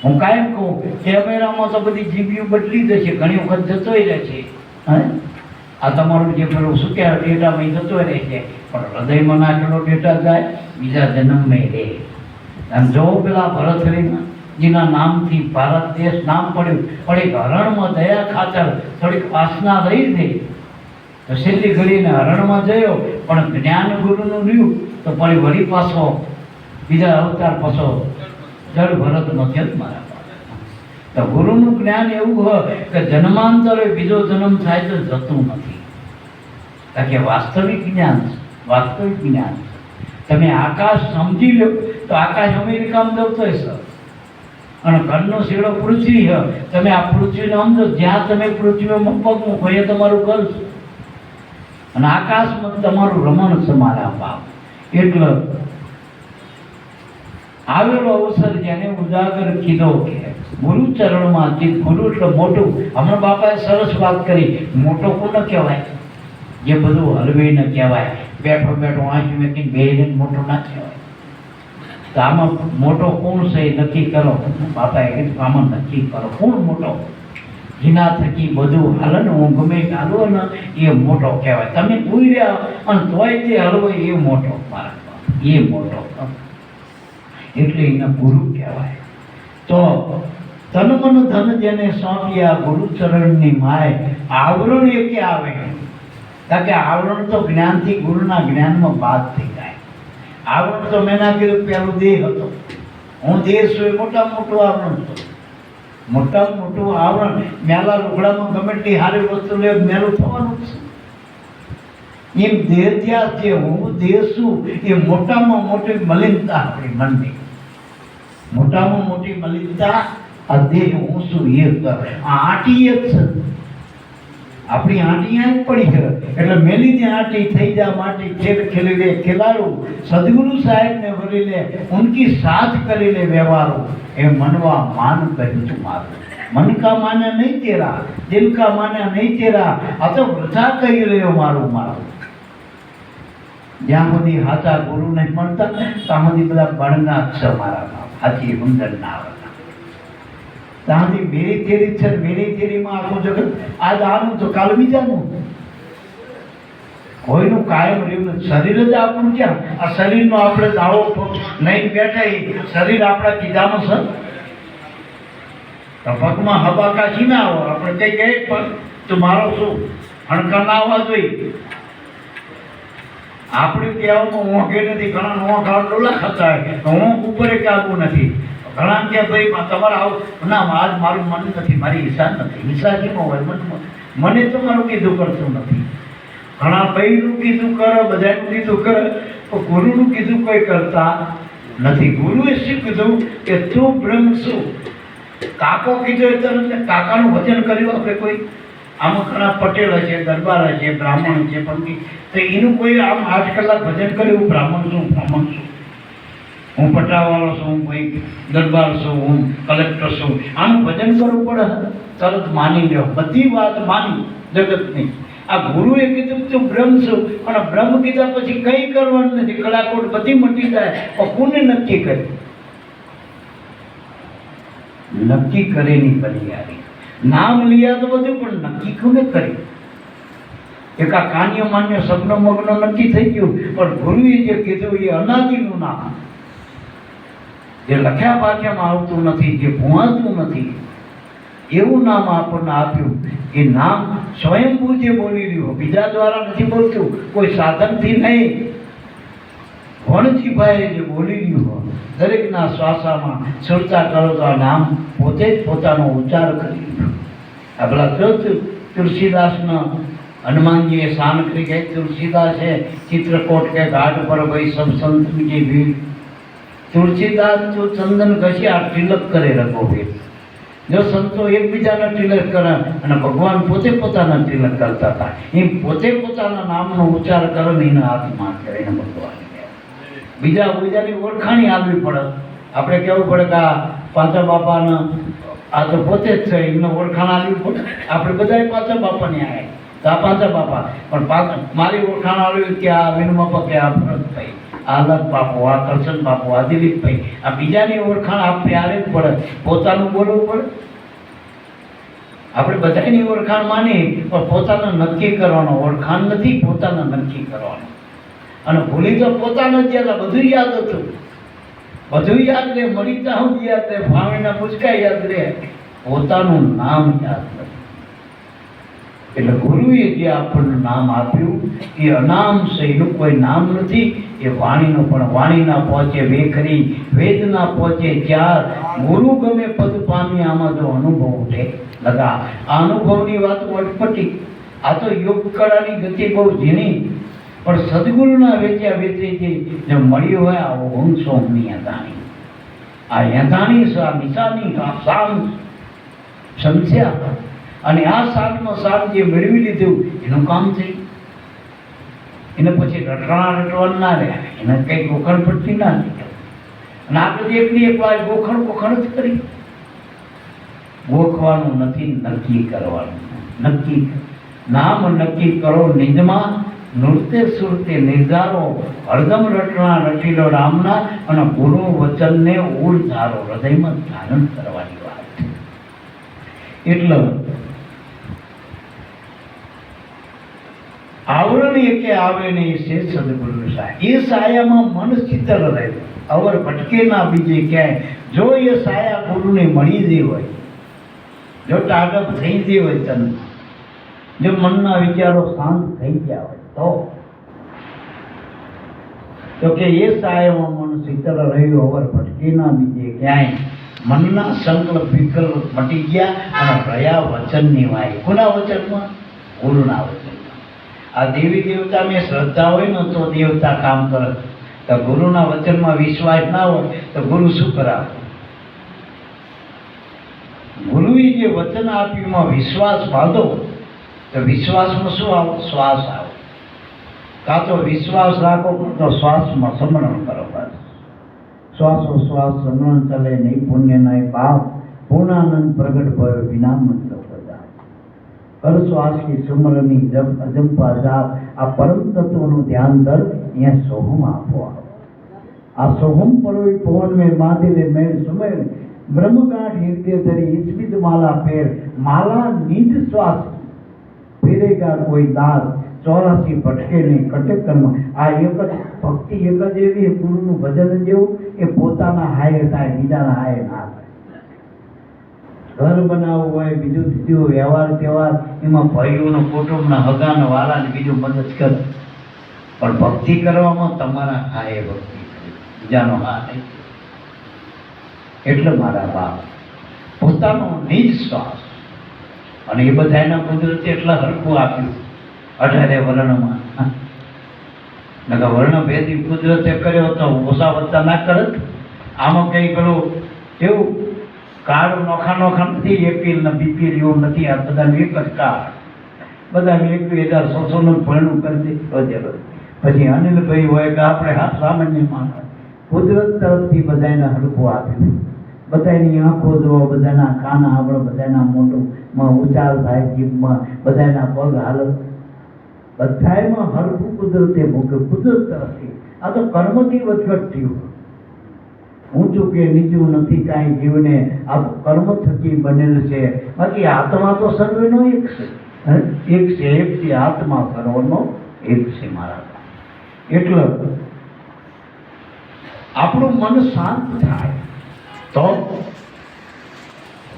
હું કાયમ કહું કેમેરામાં તો બધી જીબીઓ બદલી જશે, ઘણી વખત જતોય રહે છે. આ તમારું જે પેલું શું કહેવાય ડેટામાં જતો રહે છે, પણ હૃદયમાં નાખેલો ડેટા જાય બીજા જન્મમાં રહે. આમ જો પેલા ભરતરીના જેના નામથી ભારત દેશ નામ પડ્યું, પણ એક હરણમાં દયા ખાતર થોડીક વાસના રહી ગઈ તો છેલ્લી ઘડીને હરણમાં જયો, પણ જ્ઞાન ગુરુનું રહ્યું તો પછી વળી પાછો બીજા અવતાર પાછો જળ ભરતનો જન્મ. તો ગુરુનું જ્ઞાન એવું હોય કે જન્માંતરે બીજો જન્મ થાય તો જતું નથી. કારણ કે વાસ્તવિક જ્ઞાન છે, વાસ્તવિક જ્ઞાન છે. તમે આકાશ સમજી લો તો આકાશ અમેરિકામાં જતો હશે અને ઘરનો શેડો પૃથ્વી છે. તમે આ પૃથ્વીને સમજો, જ્યાં તમે પૃથ્વીમાં પગ મૂકો એ તમારું ઘર છે અને આકાશમાં તમારું રમણ છે મારા બાપ. એટલે આવેલો અવસર જેને ઉજાગર કીધો કે ગુરુ ચરણમાં જે ગુરુ એટલે મોટું. હમણાં બાપાએ સરસ વાત કરી, મોટો કોને કહેવાય? જે બધું હલવીને કહેવાય, બેઠો બેઠો આંખ મેકીને બેહીને મોટો ના કહેવાય. તો આમાં મોટો કોણ છે એ નક્કી કરો. બાપાએ કીધું આમાં નક્કી કરો કોણ મોટો. જેના થકી બધું હાલે ને, હું ગમે હાલવો ને એ મોટો કહેવાય. તમે ભૂલી રહ્યા અને તોય જે હલવો એ મોટો મારા બાપ, એ મોટો. એટલે એને ગુરુ કહેવાય. તો તન મન ધન જેને સોંપ્યા ગુરુ ચરણની માય આવરણ એકે આવે. કારણ કે આવરણ તો જ્ઞાનથી ગુરુના જ્ઞાનમાં બાદ થઈ જાય. આવરણ તો મેં ના કીધું પેલું દેહ હતો. હું દેહ છું એ મોટામાં મોટું આવરણ છું. મોટામાં મોટું આવરણ મેલા લુગડામાં ગમે તે સારી વસ્તુ લે મેલું થવાનું છે. એમ દેહ ત્યાં જે હું દેહ છું એ મોટામાં મોટી મલિનતા આપણી મનની. મોટામાં મોટી મલિનતા આ દેહ હું છું એ આંટી જ છે. આપણી આંટી આ જ પડી છે એટલે મેલી ત્યાં આંટી થઈ જા માટી ખેલ ખેલી લે ખેલાડું સદગુરુ સાહેબને વરી લે ઉનકી સાથ કરી લે વ્યવહારો એ મનવા માન કહ્યું તું મારું. મન કા માને નહીં તેરા, દિલ કા માને નહીં તેરા, આ તો વૃથા કહી રહ્યો મારું મારું. જ્યાં સુધી હાચા ગુરુ નહીં મળતા ત્યાં સુધી બધા બળના જ છે મારા બાપ. હાચી ઉંદર ના આવે ત્યાંથી મેરી તેરી છે. મેરી તેરીમાં આખું જગત આજ આનું તો કાલ બીજાનું. કોઈનું કાયમ રહ્યું શરીર જ આપણું ક્યાં? આ શરીરનો આપણે દાવો નહીં બેઠા એ શરીર આપણા કીધામાં છે. પગમાં હબાકાશી ના આવો આપણે કઈ કહે પણ તો મારો શું હણકા ના આવવા જોઈએ. આપણે કહેવામાં ઊંઘે નથી. ઘણા નો ખાવ ડોલા ખાતા હોય તો ઊંઘ ઉપર એક આવવું નથી. ઘણા કે ભાઈ તમારે આવું ના આજ મારું મન નથી, મારી ઈચ્છા નથી. ઈચ્છા કેમ હોય મનમાં? મને તો મારું કીધું કરતું નથી. ઘણા ભાઈનું કીધું કરે, બધાનું કીધું કરે, પણ ગુરુનું કીધું કોઈ કરતા નથી. ગુરુએ શું કીધું કે તું બ્રહ્મ છું. કાકો કીધું એ તરત કાકાનું વચન કર્યું આપણે કોઈ આમાં ઘણા પટેલ છે, દરબાર છે, બ્રાહ્મણ છે, પંડિત તો એનું કોઈ આમ 8 કલાક ભજન કર્યું બ્રાહ્મણ છું, બ્રાહ્મણ છું, હું પટાવાળો છું, હું કોઈ દરબાર છું, હું કલેક્ટર છું, આનું ભજન કરવું પડે. તરત માની લ્યો, બધી વાત માની જગતની. આ ગુરુએ કીધું તું બ્રહ્મ છું અને બ્રહ્મ કીધા પછી કંઈ કરવાનું નથી. કલાકોટ બધી મટી જાય. પણ કોને નક્કી કર્યું? નક્કી કરેની બલિયારી. નામ લીયા તો બધું પણ નક્કી કોને કર્યું? એક આ કાન્ય માન્ય સપનો મગ્ન નક્કી થઈ ગયું પણ ગુરુએ જે કીધું એ અનાદિનું નામ, જે લખ્યા વાક્યમાં આવતું નથી, જે ભૂવાતું નથી, એવું નામ આપણને આપ્યું. એ નામ સ્વયંભૂ જે બોલી રહ્યું, બીજા દ્વારા નથી બોલતું, કોઈ સાધનથી નહીં. વણજીભાઈએ જે બોલી રહ્યું દરેકના શ્વાસામાં સુરતા કરો તો આ નામ પોતે જ પોતાનો ઉચ્ચાર કરી રહ્યું. આપણા તુલસીદાસના હનુમાનજીએ શાન કરી કે તુલસીદાસે ચિત્રકોટ કે ઘાટ પર ભાઈ સબ સંત की भीड़. તુલસીદાસ તો ચંદન ઘસ્યા તિલક કરે રઘુવીર. જો સંતો એકબીજાના તિલક કરે અને ભગવાન પોતે પોતાના તિલક કરતા હતા એમ પોતે પોતાના નામનો ઉચ્ચાર કરે ને એના હાથમાં કરીને ભગવાન બીજાની ઓળખાણી આપવી પડે. આપણે કહેવું પડે કે આ પાંચા બાપાના આ તો પોતે જ છે એમને ઓળખાણ આપવી પડે. આપણે બધા પાંચા બાપાને આવે તો આ પાંચા બાપા પણ મારી ઓળખાણ આવી કે આ વિનુ બાપા કે આ ભરતભાઈ, આ લત બાપુ, આ કરશન બાપુ, આ દિલીપભાઈ, આ બીજાની ઓળખાણ આપણે આવે જ પડે. પોતાનું બોલવું પડે. આપણે બધાની ઓળખાણ માની પણ પોતાનું નક્કી કરવાનો. ઓળખાણ નથી, પોતાનું નક્કી કરવાનો. અને ભૂલી તો પોતાનું જ યાદ, બધું યાદ હતું, બધું યાદ રહે, મળી ત્યાં યાદ રહે, ભાવના મુસ્કા યાદ રહે, પોતાનું નામ યાદ રહે. એટલે ગુરુએ જે આપણને નામ આપ્યું એ અનામ છે. એનું કોઈ નામ નથી. એ વાણીનો પણ વાણી ના પહોંચે વેખરી, વેદ ના પહોંચે ચાર. ગુરુ ગમે પદ પામી. આમાં જો અનુભવ ઉઠે લગા. આ અનુભવની વાત અટપટી. આ તો યોગ કળાની ગતિ બહુ ઝીણી પણ સદગુરુના વેચ્યા વેચીથી જો મળ્યું હોય આવો ઊંઘ સોમની યંધાણી. આ યંધાણી છે, આ નિશાની, આ સામ સમસ્યા. અને આ સાતમાં સાત જે મેળવી લીધું એનું કામ થયું. એને પછી રટવાનું ના રહ્યા, એને કંઈ ગોખણ પડતી ના નીકળે. અને આપણે એકની એક વાર ગોખણ જ કરી. ગોખવાનું નથી, નક્કી કરવાનું. નક્કી નામ નક્કી કરો નિજમાં, નૃત્ય સુરતે નિર્ધારો. હરદમ રટણા રટીલો રામના અને ગુરુ વચનને ઉર ધારો. હૃદયમાં ધારણ કરવાની વાત. એટલે આવરણ એકે આવે નહીં છે સદગુરુ સાહેબ. એ સાયામાં મન શીતળ રહે, અવર ભટકે ના બીજે ક્યાંય. જો એ સાયા ગુરુને મળી ગઈ હોય જો ટાઢક થઈ ગઈ હોય તન, જો મનના વિચારો શાંત થઈ ગયા હોય તો કે એ સાયમાં મન શીતળ રહ્યું અવર ભટકી ના બીજે ક્યાંય. મનના સંકલ્પ વિકલ્પ મટી ગયા અને રહ્યા વચનની વાય. કોના વચનમાં? ગુરુના વચનમાં. આ દેવી દેવતામાં શ્રદ્ધા હોય ને તો દેવતા કામ કરે. તો ગુરુના વચનમાં વિશ્વાસ ના હોય તો ગુરુ શું કરાવે? ગુરુએ જે વચન આપ્યું વિશ્વાસ બાંધો તો વિશ્વાસમાં શું આવો? શ્વાસ આવો. કાં તો વિશ્વાસ રાખો તો શ્વાસમાં સમરણ કરો. બસ શ્વાસોશ્વાસ સમરણ ચલે નહીં પુણ્ય નહીં પાપ, પૂર્ણાનંદ પ્રગટ ભયો વિના મતલબ બધા. કર શ્વાસ की સુમરની જપ અજંપા જાપ. આ પરમ તત્વનું ધ્યાન દર અહીંયા સોહમ આપો. આ સોહમ પરોઈ પવન में बांधिले मेल सुमेल, ब्रह्मगांठ हृदय धरी इस्मित माला पेर. माला निज श्वास फेरेगा कोई दास, 84 ભટકે નહીં કટે કર્મ. આ એક જ ભક્તિ એક જ એવી ગુરુનું ભજન જેવું એ પોતાના હાય થાય, બીજાના હાય ના થાય. ઘર બનાવવું હોય, બીજું ત્રીજું વ્યવહાર તહેવાર, એમાં ભાઈઓનો કુટુંબના હગાનો વાલાને બીજું મદદ કરે. પણ ભક્તિ કરવામાં તમારા હાય ભક્તિ કરે, બીજાનો હા નહીં. એટલે મારા બાપ પોતાનો નિજ શ્વાસ, અને એ બધાના કુદરતે એટલા હરખું આપ્યું 18 વર્ણમાં. નકર વર્ણ ભેદી કુદરતે કર્યો તો ઓછા વત્તા ના કરત. આમાં કઈ પેલું એવું કાર્ડ નોખા નોખા નથી, એપીએલ ને બીપીએલ એવું નથી. આ બધાનું એક જ કાર્ડ, બધાને 21,600 નું ભરણું કરી દે. પછી અનિલભાઈ હોય કે આપણે હા સામાન્ય માણસ, કુદરત તરફથી બધાને હરખું આપ્યું. બધાની આંખો જોવો, બધાના કાન આપણે, બધાના મોઢુંમાં ઉચાર થાય, જીભમાં બધાના પગ હાલ, બધામાં હરખું કુદરતે મૂક્યું. કુદરત તરફથી. આ તો કર્મથી વધઘટ થયું. ઊંચું કે નીચું નથી કાંઈ જીવને, આ તો કર્મ થકી બનેલું છે. બાકી આત્મા તો સર્વેનો એક છે. એક છે, એક છે આત્મા સર્વનો એક છે મારા. એટલે આપણું મન શાંત થાય તો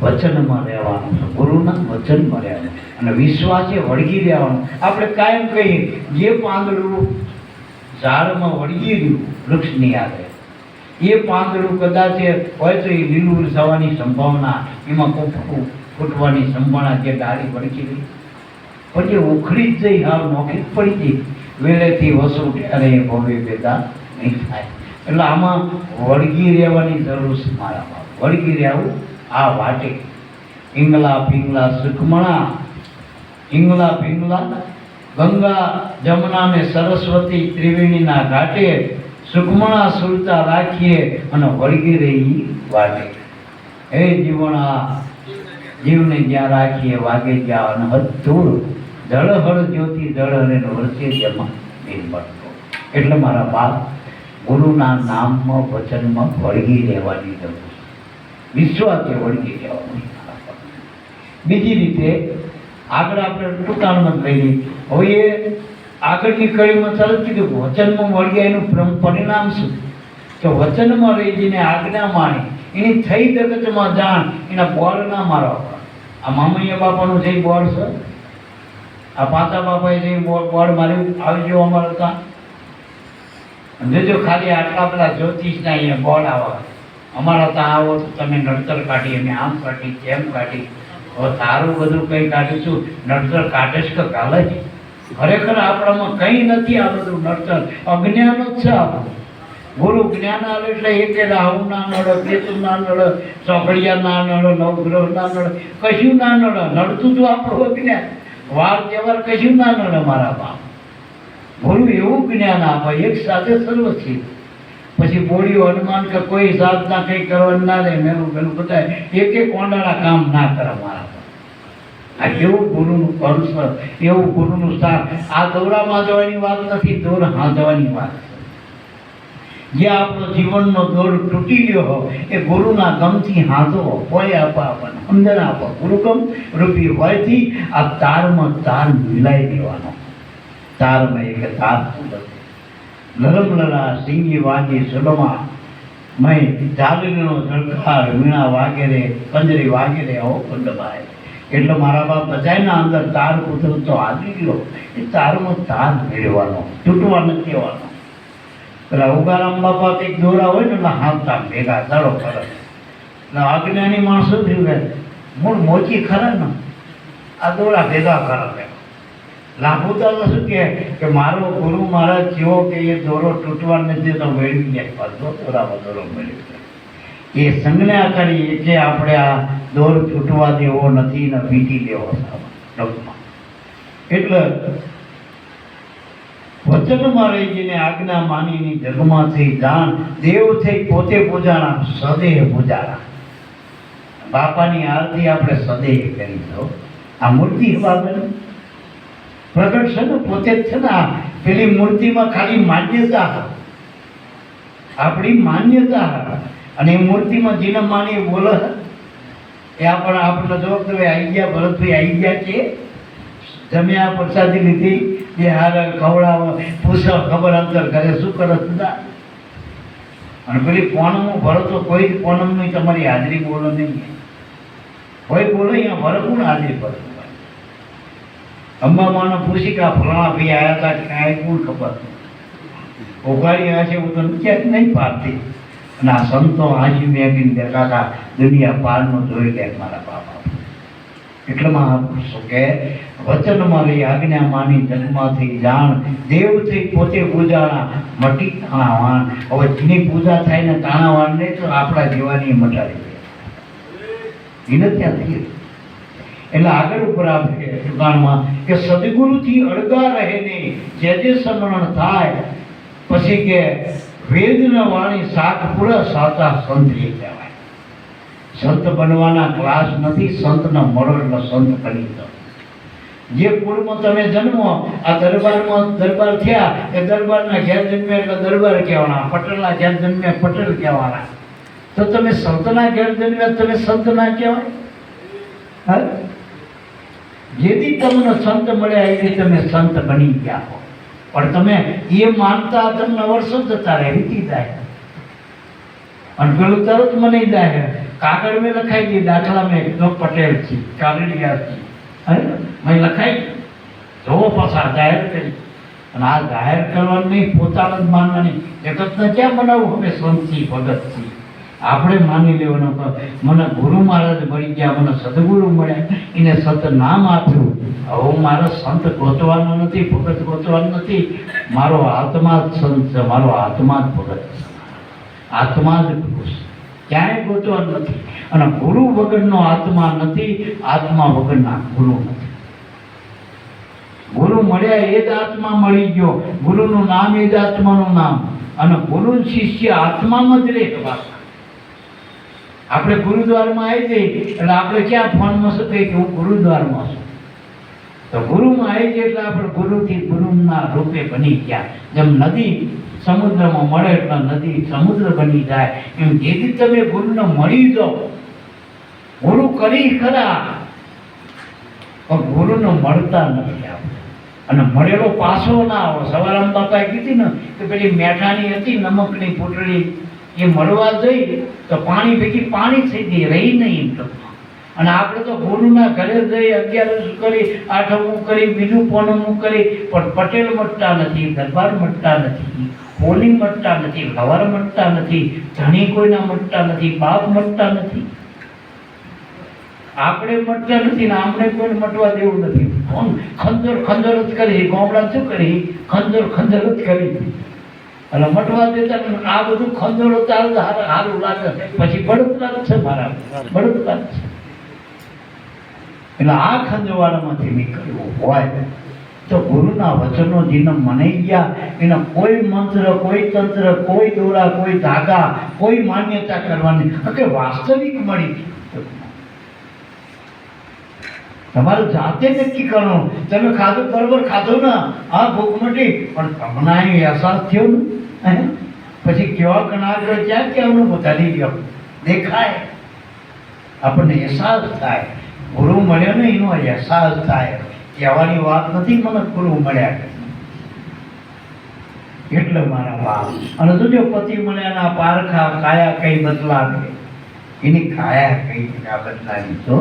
વચનમાં રહેવાનું છે, ગુરુના વચનમાં રહેવાનું, અને વિશ્વાસે વળગી રહેવાનું. આપણે કાયમ કહીએ જે પાંદડું ઝાડમાં વળગી રહ્યું વૃક્ષની આગળ, એ પાંદડું કદાચ હોય તો એ લીલું થવાની સંભાવના, એમાં કોફું ફૂટવાની સંભાવના, જે ડાળી વળગી રહી પછી ઉખડી જ જઈ, હાવ નોખી પડી જઈ, વેલેથી વસું ત્યારે એ ભવ્ય પેદા નહીં થાય. એટલે આમાં વળગી રહેવાની જરૂર છે મારા બાપ. વળગી રહેવું આ વાટે. ઈંગલા પિંગલા સુખમણા, ઈંગલા પિંગલા ગંગા જમુના ને સરસ્વતી ત્રિવેણીના ઘાટે, સુખમણા સુરતા રાખીએ અને વળગી રહી વાટે. હે જીવણા જીવને જ્યાં રાખીએ વાગે જ્યાં અનહદ ધૂળ, જળહળ જ્યોતિ જળ અને વર્ષે જેમાં નિર્મળતો. એટલે મારા બાપ ગુરુના નામમાં વચનમાં વળગી રહેવાની જરૂર છે. વિશ્વાસે વળગી રહેવાની. બીજી રીતે આગળ આપણે ટૂંકાણમાં જ લઈ લઈએ. હવે એ આગળની કડીમાં તરત કીધું વચનમાં વળગ્યા એનું પરિણામ શું? કે વચનમાં રહી જઈને આજ્ઞા માણી, એની થઈ જગતમાં જાણ, એના બોર્ડ ના મારવા. આ મામૈયા બાપાનું જે બોર્ડ છે, આ પાતા બાપાએ જે બોર્ડ માર્યું આવજો અમારે ત્યાં જોજો, ખાલી આટલા બધા જ્યોતિષના અહીંયા બોર્ડ આવા. અમારા ત્યાં આવો તો તમે નડતર કાઢી, અમે આમ કાઢી, તેમ કાઢી. હવે તારું બધું કંઈ કાઢીશું, નડતર કાઢે છે કે ગાલે છે? ખરેખર આપણામાં કંઈ નથી. આ બધું નડતર અજ્ઞાન જ છે આપણું. ગુરુ જ્ઞાન આવે એટલે એક રાહુ ના નડે, કેતુ ના નડે, ચોકડિયા ના નડે, નવગ્રહ ના નડે, કશું ના નડે. નડતું તો આપણું અજ્ઞાન. વાર તહેવાર કશું ના નડે મારા બાપ. ગુરુ એવું જ્ઞાન આપે એક સાથે સર્વ છે. પછી બોડીઓ હનુમાન કે કોઈ સાધના કંઈ કરવાનું ના રહે, મેલું પેલું બધા એક કોંડાળા કામ ના કરે મારા. આ કેવું ગુરુનું પરુષ, એવું ગુરુનું સ્થાન. આ દોરામાં જવાની વાત નથી, દોર હાંધવાની વાત છે. જે આપણો જીવનનો દોર તૂટી ગયો હોય એ ગુરુના ગમથી હાંધો હોય, આપવા આપણને સમજણ આપો. ગુરુગમ રૂપી હોયથી આ તારમાં તાર મિલાઈ દેવાનો. તારમાં એક તાર લલમલલા સિંગી વાગી સુલમા મય ચાલીનો ઝળકાર વીણા વાગે રે, કંજરી વાગે રે, આવો કંડભાઈ. એટલે મારા બાપ બધાના અંદર તાર કૂતરો તો આવી ગયો, એ તારનો તાર મેળવવાનો, તૂટવા નથી દેવાનો. પેલા ઉગારામ બાપા કંઈક દોરા હોય ને એટલે હાથતા ભેગા ચાલો કરે. એટલે અજ્ઞાની માણસો થયું કે મૂળ મોચી ખરા ને આ દોરા ભેગા કરે. લાભુતા તો શું કે મારો ગુરુ મહારાજ જેવો કે એ દોરો તૂટવા નથી તો મેળવી લે, દોરામાં દોરો મેળવી લે. એ સંજ્ઞા કરી કે આપણે આ દોર છૂટવા દેવો નથી ને વીટી દેવો ડગમાં. એટલે વચનમાં રહી જઈને આજ્ઞા માનીની જગમાં થઈ જાણ, દેવ થઈ પોતે પૂજાણા, સદેહ પૂજાણા. બાપાની આરતી આપણે સદેહ કરી દો. આ મૂર્તિ બાબત પ્રગટ છે ને, પોતે જ છે ને. આ પેલી મૂર્તિમાં ખાલી માન્યતા, આપણી માન્યતા, અને એ મૂર્તિમાં જેને માની બોલે એ આપણે જવાબ તો આવી ગયા, ભરતભાઈ આવી ગયા છે, જમ્યા પ્રસાદી લીધી, જે હાર ખવડાવો પૂછો ખબર અંતર કરે શું કરે સુધા. અને પેલી પૂનમો ભરો તો કોઈ પૂનમની તમારી હાજરી બોલો નહીં, કોઈ બોલો અહીંયા ભરો કોણ હાજરી ભરો. અંબામાને પૂછી કે આ ફલાણા ભાઈ આવ્યા હતા કે કાંઈ કોણ ખબર ઉઘાડી આવ્યા છે હું તો ક્યાંક નહીં પાડતી. અને આ સંતો હાજી મેં કાકા દુનિયા પારનો જોઈ લે મારા બાપા. એટલામાં શું કે વચનમાં રહી આજ્ઞા માની જન્મથી જાણ, દેવ થઈ પોતે પૂજાણા, મટી તાણાવાણ. હવે જેની પૂજા થાય ને તાણાવાણ નહીં તો આપણા જીવાની મટાડી દે એને ત્યાં થઈ. એટલે આગળ ઉપર આપે દુકાનમાં કે સદગુરુથી અળગા રહે ને જે જે સમરણ થાય. પછી કે વેદના વાણી શાક પૂરા સાચા સંત એ કહેવાય. સંત બનવાના ક્લાસ નથી, સંતના મળો એટલે સંત બની જાઓ. જે કુળમાં તમે જન્મો, આ દરબારમાં દરબાર થયા એ દરબારના ઘેર જન્મે એટલે દરબાર કહેવાના, પટેલના ઘેર જન્મે પટેલ કહેવાના. તો તમે સંતના ઘેર જન્મે તમે સંત ના કહેવાય. જેથી તમને સંત મળ્યા એથી તમે સંત બની ગયા હો. પણ તમે એ માનતા તમને વર્ષો જતા રહે, વીતી જાય. અને પેલું તરત મને જાય કાગળ મેં લખાઈ ગઈ, દાખલા મેં તો પટેલ છે, કાગળિયા છે, મેં લખાઈ જોવો પાછા જાહેર કરી. અને આ જાહેર કરવાનું નહીં, પોતાને જ માનવાની. જગતને ક્યાં બનાવવું હવે સંતથી ભગતથી આપણે માની લેવાનું. મને ગુરુ મહારાજ મળી ગયા, મને સદગુરુ મળ્યા, એને સત નામ આપ્યું. હવે મારો સંત ગોતવાનો નથી, ભગત ગોતવાનો નથી. મારો આત્મા જ સંત છે, મારો આત્મા જ ભગત છે, આત્મા જ ગુરુ છે, ક્યાંય ગોતવાનું નથી. અને ગુરુ વગરનો આત્મા નથી, આત્મા વગરના ગુરુ નથી. ગુરુ મળ્યા એ જ આત્મા મળી ગયો, ગુરુનું નામ એ જ આત્માનું નામ. અને ગુરુ શિષ્ય આત્મામાં જ રહે. આપણે ગુરુદ્વારમાં આવી જઈએ એટલે આપણે ક્યાં ફોનમાં શું કહીએ કે હું ગુરુદ્વારમાં છું. તો ગુરુમાં આવી જઈએ એટલે આપણે ગુરુથી ગુરુના રૂપે બની ગયા. જેમ નદી સમુદ્રમાં મળે એટલે નદી સમુદ્ર બની જાય, એમ જેથી તમે ગુરુને મળી જાઓ. ગુરુ કરી ખરા પણ ગુરુને મળતા નથી આપણે. અને મળેલો પાછો ના આવો. સવારામ બાપાએ કીધી ને કે પેલી મેઠાની હતી નમકની પોટલી, એ મળવા જઈ તો પાણી ભેગી પાણી થઈ ગઈ, રહી નહીં. અને આપણે તો ગુરુના ઘરે જઈ 11 કરી, 8 કરી, બીજું પોનમું કરી, પણ પટેલ મટતા નથી, દરબાર મટતા નથી, હોલી મટતા નથી, લવાર મટતા નથી, ધણી કોઈના મટતા નથી, બાપ મટતા નથી, આપણે મટતા નથી ને આપણે કોઈને મટવા દેવું નથી. ખંજર ખંજર જ કરી, ગામડા શું કરી, ખંજર ખંજર જ કરી. અને મટવા દેતા આ બધું ખંજરો ચાલે સારું લાગે, પછી બળતરા છે મારા, બળતરા છે. એટલે આ ખંજવાળામાંથી નીકળવું હોય તો ગુરુના વચનો જેને મનાઈ ગયા, એના કોઈ મંત્ર, કોઈ તંત્ર, કોઈ દોરા, કોઈ ધાગા, કોઈ માન્યતા કરવાની કે વાસ્તવિક મળી. તમારે જાતે નક્કી કરવાનું. તમે ખાધું બરોબર ખાધું ને, આ ભૂખ મટી, પણ તમને અહીં અહેસાસ થયો ને, પછી કેવા કનાર ક્યાં કહેવાનું બતાવી ગયો દેખાય, આપણને અહેસાસ થાય. ગુરુ મળ્યો ને એનો અહેસાસ થાય. કહેવાની વાત નથી મને ગુરુ મળ્યા એટલે મારા બાપ. અને જો પતિ મળ્યાના પારખા કાયા કઈ બદલાવે. એની કાયા કઈ આ બદલાવી તો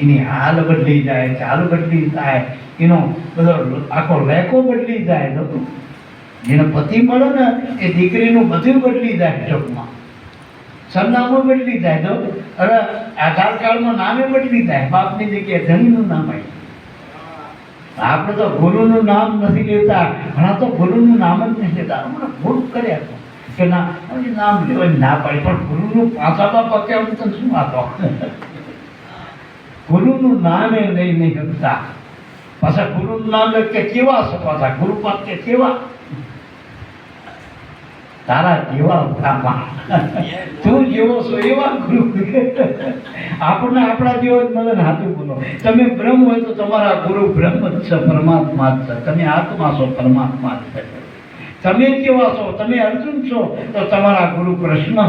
એની હાલ બદલી જાય, ચાલ બદલી જાય, એનો બધો આખો લેખો બદલી જાય. તો જેને પતિ મળે ને એ દીકરીનું બધું બદલી જાય, ટૂંકમાં સરનામું બદલી જાય. તો અરે આધાર કાર્ડમાં નામે બદલી જાય, બાપની જગ્યાએ ધણીનું નામ આવી. આપણે તો ગુરુનું નામ નથી લેતા, ઘણા તો ગુરુનું નામ જ નથી લેતા. હમણાં ભૂલ કર્યા કે ના નામ લેવાની ના પાડી, પણ ગુરુનું પાછા બાપા કેમ તો શું આપો ગુરુનું નામે લઈ નહીં શકતા. પાછા ગુરુનું નામ લે કે કેવા છે, પાછા ગુરુ પાક કે કેવા તારા જેવા બાપા તું જેવો છો એવા ગુરુ. આપણને આપણા જેવો જ મળે ને. હાથું બોલો. તમે બ્રહ્મ હોય તો તમારા ગુરુ બ્રહ્મ જ છે, પરમાત્મા જ છે. તમે આત્મા છો, પરમાત્મા જ છે. તમે કેવા છો? તમે અર્જુન છો તો તમારા ગુરુ કૃષ્ણ.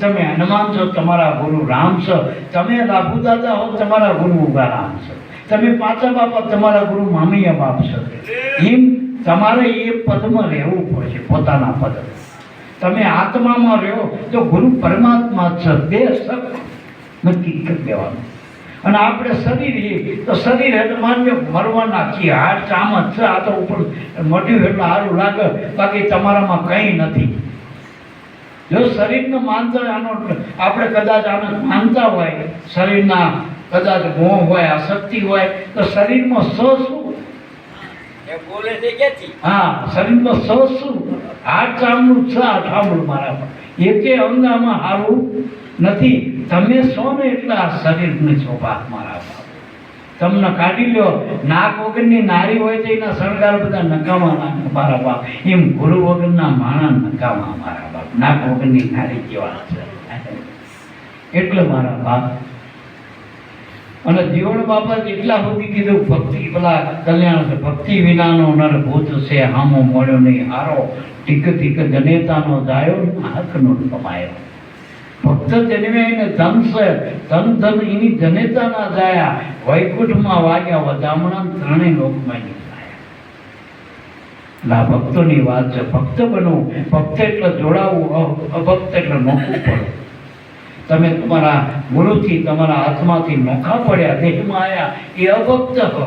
તમે હનુમાન છો, તમારા ગુરુ રામ છે. તમે લાભુ દાદા હો, તમારા ગુરુ ઉગારામ છે. તમે પાંચા બાપા, તમારા ગુરુ મામૈયા બાપ છે. એમ તમારે એ પદમાં રહેવું પડશે, પોતાના પદ. તમે આત્મામાં રહ્યો તો ગુરુ પરમાત્મા છે. બે શબ્દ નક્કી કરી દેવાનું. અને આપણે શરીર તો શરીર એટલે માન્ય મરવાના છીએ, હાડ ચામ જ છે. આ તો ઉપર મટ્યું એટલે સારું લાગે, બાકી તમારામાં કંઈ નથી. જો શરીરને માનતા આનો આપણે કદાચ આને માનતા હોય, શરીરના કદાચ મોહ હોય, આસક્તિ હોય, તો શરીરમાં શું હા શરીરમાં શું હાડ ચામડું છે. આ ઠામડું મારા પર એકે અંગ આમાં સારું નથી. તમે છો ને એટલે આ શરીરની શોભા મારા બાપ. તમને કાઢી લ્યો. નાક વગરની નારી હોય તો એના શણગાર બધા નકામા નાખ મારા બાપ. એમ ગુરુ વગરના માણા નકામા મારા બાપ. નાક વગરની નારી કેવા છે એટલે મારા બાપ. અને જીવન બાપા એટલા સુધી કીધું, ભક્તિ પેલા કલ્યાણ છે. ભક્તિ વિનાનો નર ભૂત છે, હામો મળ્યો નહીં હારો. ટીક ટીક જનેતાનો જાયો, હાથનો કમાયો. ભક્ત જન્મે એને ધન છે, ધન ધન એની જનેતા ના જાયા. વૈકુંઠમાં વાગ્યા વધામણા, ત્રણેય લોકમાં નિભાયા. ભક્તોની વાત છે. ભક્ત બનવું, ભક્ત એટલે જોડાવું, અભક્ત એટલે નોખું પડવું. તમે તમારા ગુરુથી, તમારા આત્માથી નોખા પડ્યા, દેહમાં આવ્યા, એ અભક્ત હો.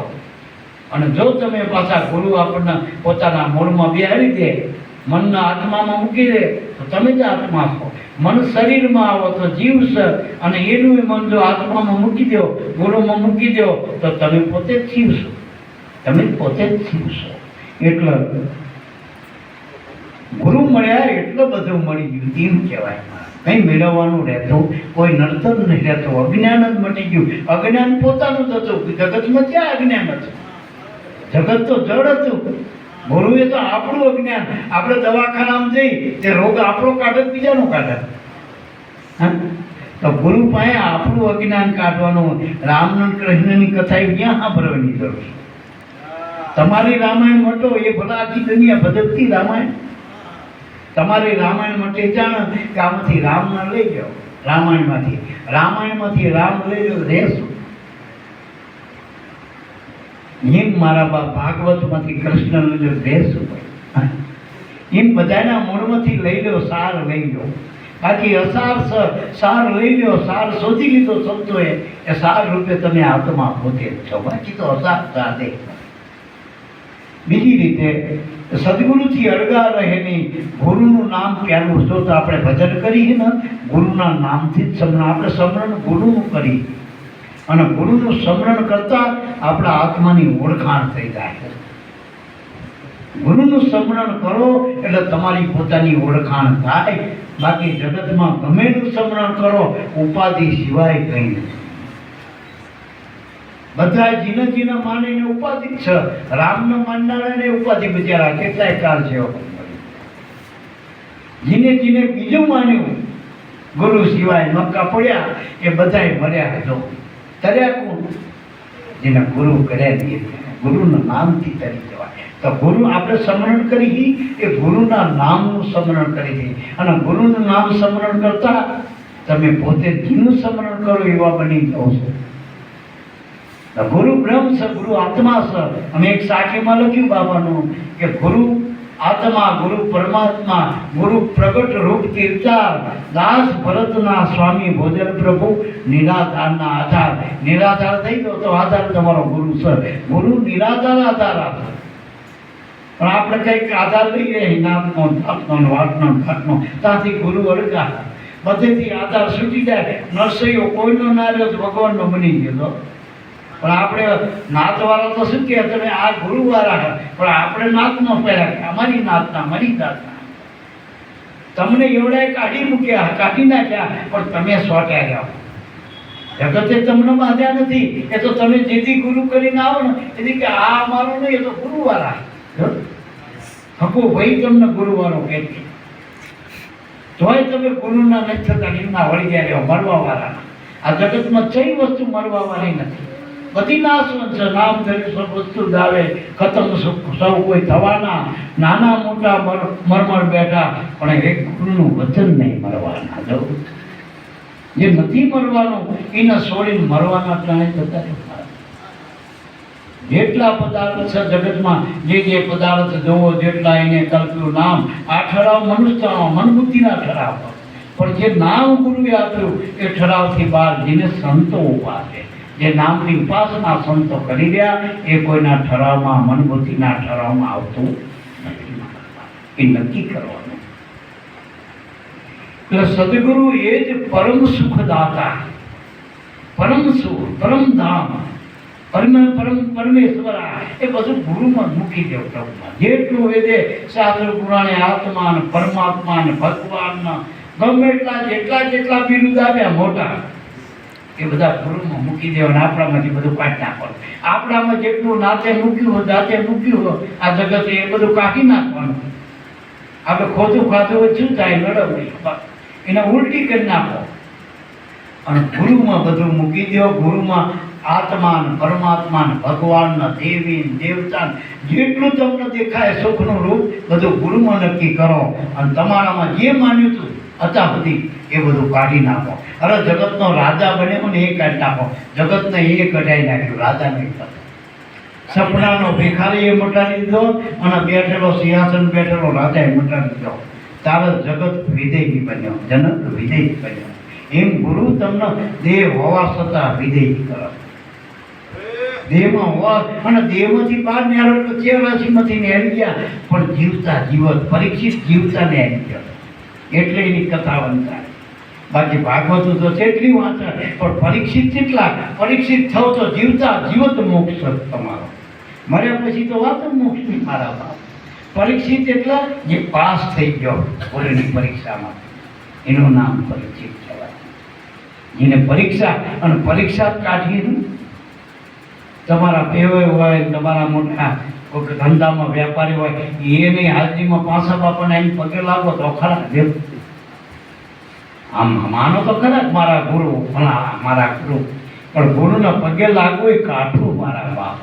અને જો તમે પાછા ગુરુ આપણને પોતાના મૂળમાં બેહાડી દે, મનના આત્મામાં મૂકી દે, તો તમે જ આત્મા છો. મન શરીરમાં આવો તો જીવ છે, અને એનું મન જો આત્મામાં મૂકી દો, ગુરુમાં મૂકી દો, તો તમે પોતે જ જીવ છો. તમે પોતે જ જીવ છો. એટલે ગુરુ મળ્યા એટલે બધું મળી ગયું તેમ કહેવાય. કંઈ મેળવવાનું રહેતું, કોઈ નડતર નહીં રહેતું, અજ્ઞાન જ મટી ગયું. અજ્ઞાન પોતાનું જ હતું, જગતમાં ક્યાં અજ્ઞાન હતું? જગત તો જડ હતું. ગુરુએ તો આપણું અજ્ઞાન. આપણે દવાખાનામાં જઈ તે રોગ આપણો કાઢે, બીજાનો કાઢે. તો ગુરુ પાસે આપણું અજ્ઞાન કાઢવાનું. રામનંદ કૃષ્ણની કથા ક્યાં સાંભળવાની જરૂર છે? તમારી રામાયણ મટો એ ભલા આખી દુનિયા ભજવતી રામાયણ. તમારી રામાયણ માટે જાણે કે આમાંથી રામને લઈ જાઓ, રામાયણમાંથી રામ લઈ લો, રહેશું. એમ મારા બાપ ભાગવતમાંથી કૃષ્ણ લઈ લો, રહેશું. એમ બધાના મૂળમાંથી લઈ લો, સાર લઈ લો. બાકી અસાર સાર લઈ લો, સાર શોધી લીધો સંતોએ, એ સાર રૂપે તમે આત્મા પોતે જ છો. બાકી તો અસાર સાધે. બીજી રીતે સદગુરુથી અળગા રહે નહીં. ગુરુનું નામ પહેલું. જો તો આપણે ભજન કરીએ ને, ગુરુના નામથી જ સ્મરણ. આપણે સ્મરણ ગુરુનું કરીએ, અને ગુરુનું સ્મરણ કરતા આપણા આત્માની ઓળખાણ થઈ જાય. ગુરુનું સ્મરણ કરો એટલે તમારી પોતાની ઓળખાણ થાય. બાકી જગતમાં ગમેનું સ્મરણ કરો, ઉપાધિ સિવાય કંઈ નથી. બધા જીને માનીને ઉપાધિ છે. રામને માનનારાને ઉપાધિ બિચારા કેટલાય કાળ છે. જીને બીજું માન્યું ગુરુ સિવાય મક્કા પડ્યા, એ બધાય મર્યા. જો તર્યા કોણ? જેને ગુરુ કર્યા દઈએ, ગુરુના નામથી તરી જવાય. તો ગુરુ આપણે સ્મરણ કરી, એ ગુરુના નામનું સ્મરણ કરી. અને ગુરુનું નામ સ્મરણ કરતા તમે પોતે જીનું સ્મરણ કરો એવા બની જાઓ છો. ગુરુ બ્રહ્મ છે, ગુરુ આત્મા છે. અમે એક સાખીમાં લખ્યું બાબાનું કે ગુરુ આત્મા ગુરુ પરમાત્મા ગુરુ પ્રગટ રૂપ તીર્થાર દાસ ભરતના સ્વામી ભોજન પ્રભુ નિરાધારના આધાર. નિરાધાર થઈ ગયો તો આધાર તમારો ગુરુ છે. ગુરુ નિરાધાર આધાર આપે. પણ આપણે કંઈક આધાર લઈએ નામનો ધાપનો વાટનો ઘાટનો, ત્યાંથી ગુરુ અડગા બધેથી આધાર છૂટી જાય. નરસૈયો કોઈનો ના રહ્યો તો ભગવાનનો બની ગયો. પણ આપણે નાતવાળા તો શું કહે તમે આ ગુરુવાળા, પણ આપણે નાત ન પહેર્યા કે અમારી નાતના અમારી જાતના. તમને એવડાય કાઢી મૂક્યા, કાઢી નાખ્યા, પણ તમે સોટ્યા જાઓ. જગતે તમને બાંધ્યા નથી. એ તો તમે જેથી ગુરુ કરીને આવો ને એથી કે આ અમારો નહીં, એ તો ગુરુવાળા. હકો ભાઈ તમને ગુરુવાળો કહે છે. તોય તમે ગુરુના નથી થતા, એમના વળી ગયા રહ્યો મળવા વાળાના. આ જગતમાં કઈ વસ્તુ મળવા વાળી નથી. બધી નાશવંત છે. નામ ધરી સૌ વસ્તુ દાવે, ખતમ સૌ કોઈ થવાના. નાના મોટા મરમર બેઠા, પણ એક ગુરુનું વચન નહીં મરવાના. જો જે નથી મરવાનું એને છોડીને મરવાના પ્રાણે જતા રહેવાના. જેટલા પદાર્થ છે જગતમાં, જે પદાર્થ જોવો જેટલા એને કલ્પ્યું નામ. આ ઠરાવ મનુષ્યનો મનબુદ્ધિના ઠરાવ, પણ જે નામ ગુરુએ આપ્યું એ ઠરાવથી બહાર જેને સંતો ઉભા છે, જે નામની ઉપાસના સંતો કરી રહ્યા, એ કોઈના ઠરાવમાં મનબુદ્ધિના ઠરાવમાં આવતું નથી. એ નક્કી કરવાનું. એટલે સદગુરુ એ જ પરમ સુખદાતા, પરમ સુખ, પરમ ધામ, પરમેશ્વર. એ બધું ગુરુમાં મૂકી દેવ. પ્રભુમાં જેટલું વેદે શાસ્ત્ર પુરાણે આત્મા ને પરમાત્મા ને ભગવાન ગમે જેટલા બિરુદ આપ્યા મોટા, એ બધા ગુરુમાં મૂકી દેવાના. આપણામાંથી બધું કાઢી નાખવાનું. આપણામાં જેટલું નાતે મૂક્યું હોય, જાતે મૂક્યું હોય આ જગતે, એ બધું કાઢી નાખવાનું. આપણે ખોટું ખાધું હોય શું થાય? લડવું, એને ઉલટી કરી નાખો અને ગુરુમાં બધું મૂકી દો. ગુરુમાં આત્મા ને પરમાત્મા ને ભગવાન ને દેવી ને દેવતા જેટલું તમને દેખાય સુખનું રૂપ બધું ગુરુમાં નક્કી કરો. અને તમારામાં જે માન્યું હતું હતા બધી એ બધું કાઢી નાખો. અરે જગતનો રાજા બન્યો ને એ કાઢી નાખો. જગતને એ કઢાઈ નાખ્યું, રાજા નહીં થતો. સપનાનો ભિખારી એ મટાડી દીધો અને બેઠેલો સિંહાસન બેઠેલો રાજા એ મટાડી દીધો. તારે જગત વિદેહી બન્યો, જનક વિદેહી બન્યો. એમ ગુરુ તમને દેહ હોવા છતાં વિદેહી કરો. દેહમાં હોવા અને દેહમાંથી બહાર નીકળો તો 84માંથી નીકળી ગયા, પણ જીવતા જીવત પરીક્ષિત જીવતા ને આવી ગયો. એટલે એની કથા વંચાય. બાકી ભાગવતું તો કેટલી વાંચે, પણ પરીક્ષિત કેટલા? પરીક્ષિત થવ તો જીવતા જીવત મોક્ષ તમારો. મર્યા પછી તો વાત મોક્ષ ની મારા બાપ. પરીક્ષિત એટલા જે પાસ થઈ ગયો બોલેની પરીક્ષામાં, એનું નામ પરીક્ષિત કહેવાય. જેને પરીક્ષા અને પરીક્ષા કાઢીને તમારા પેવે હોય, તમારા મોટા ધંધામાં વેપારી હોય, એની હાજરીમાં પાછા બાપાને એની પગે લાગો તો ખરા દેવ. આમ માનો તો ખરા મારા ગુરુ, મારા ગુરુ, પણ ગુરુના પગે લાગવું એ કાઠું મારા બાપ.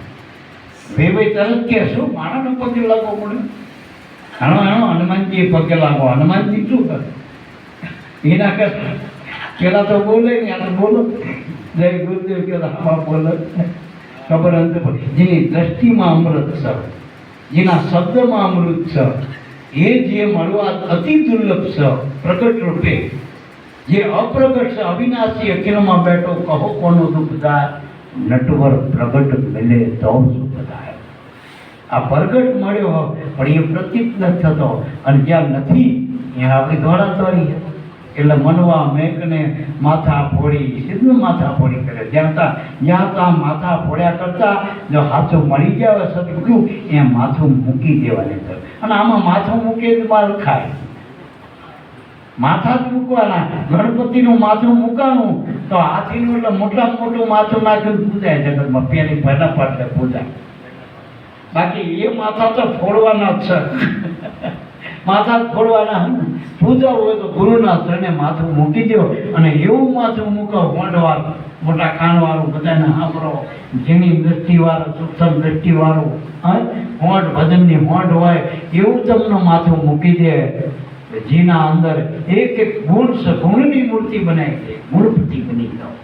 ભાઈ તરત કે શું મારાનો પગે લાગવો પડે? હનુમાનજી પગે લાગો. હનુમાનજી શું કરે? એના કરતા પેલા તો બોલે ને, આ તો બોલો જય ગુરુદેવ કે બોલે ખબર અંત. જેની દ્રષ્ટિમાં અમૃત છે, જેના શબ્દમાં અમૃત છે, એ જે મળવા અતિ દુર્લભ છે પ્રગટ રૂપે, જે અપ્રગટ છે અવિનાશી અખિલમાં બેઠો કહો કોનો દુઃખ થાય? નટવર પ્રગટ મિલે તો સુખ થાય. આ પ્રગટ મળ્યો પણ એ પ્રતીત નથી થતો, અને જ્યાં નથી ત્યાં આપણી દોડાદોડી. એટલે મનવા મેઘને માથા ફોડી, સીધું માથા ફોડી કરે. જ્યાં ત્યાં માથા ફોડ્યા કરતા જો હાથું મળી ગયા હોય સદગુરુ, એ માથું મૂકી દેવાની છે. અને આમાં માથું મૂકે તો માલ ખાય. માથા જ મૂકવાના. ગણપતિનું માથું મૂકવાનું તો હાથીનું એટલે મોટામાં મોટું માથું નાખ્યું પૂજાય જગતમાં. પેલી પહેલા પાડે પૂજા. બાકી એ માથા તો ફોડવાના જ છે. માથા ફોડવાના. પૂજા હોય તો ગુરુના શરણે માથું મૂકી દો. અને એવું માથું મૂકો હોંઢવાળું, મોટા કાનવાળું, બધાને સાંભળો, જેની દ્રષ્ટિવાળું, સૂક્ષ્મ દ્રષ્ટિવાળું, હોંઢ ભજનની હોંઢ હોય એવું તમને માથું મૂકી દે. જેના અંદર એક એક ગુણ છે, ગુણની મૂર્તિ બનાવી દે, મૂર્તિ બની જાઓ.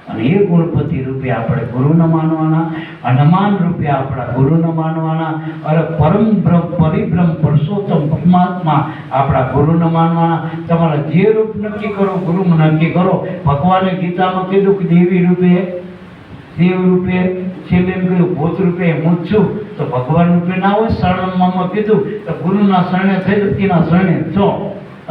અને એ ગુણપતિ રૂપે આપણે ગુરુને માનવાના, હનુમાન રૂપે આપણા ગુરુને માનવાના, અને પરમ બ્રહ્મ પરિબ્રહ્મ પુરુષોત્તમ પરમાત્મા આપણા ગુરુને માનવાના. તમારા જે રૂપ નક્કી કરો ગુરુમાં નક્કી કરો. ભગવાને ગીતામાં કીધું કે દેવી રૂપે, દેવ રૂપે, છેલ્લે એમ કીધું ભૂત રૂપે હું જ છું. તો ભગવાન રૂપે ના હોય. શરણમાં કીધું તો ગુરુના શરણે થઈ તો તેના શરણે છો.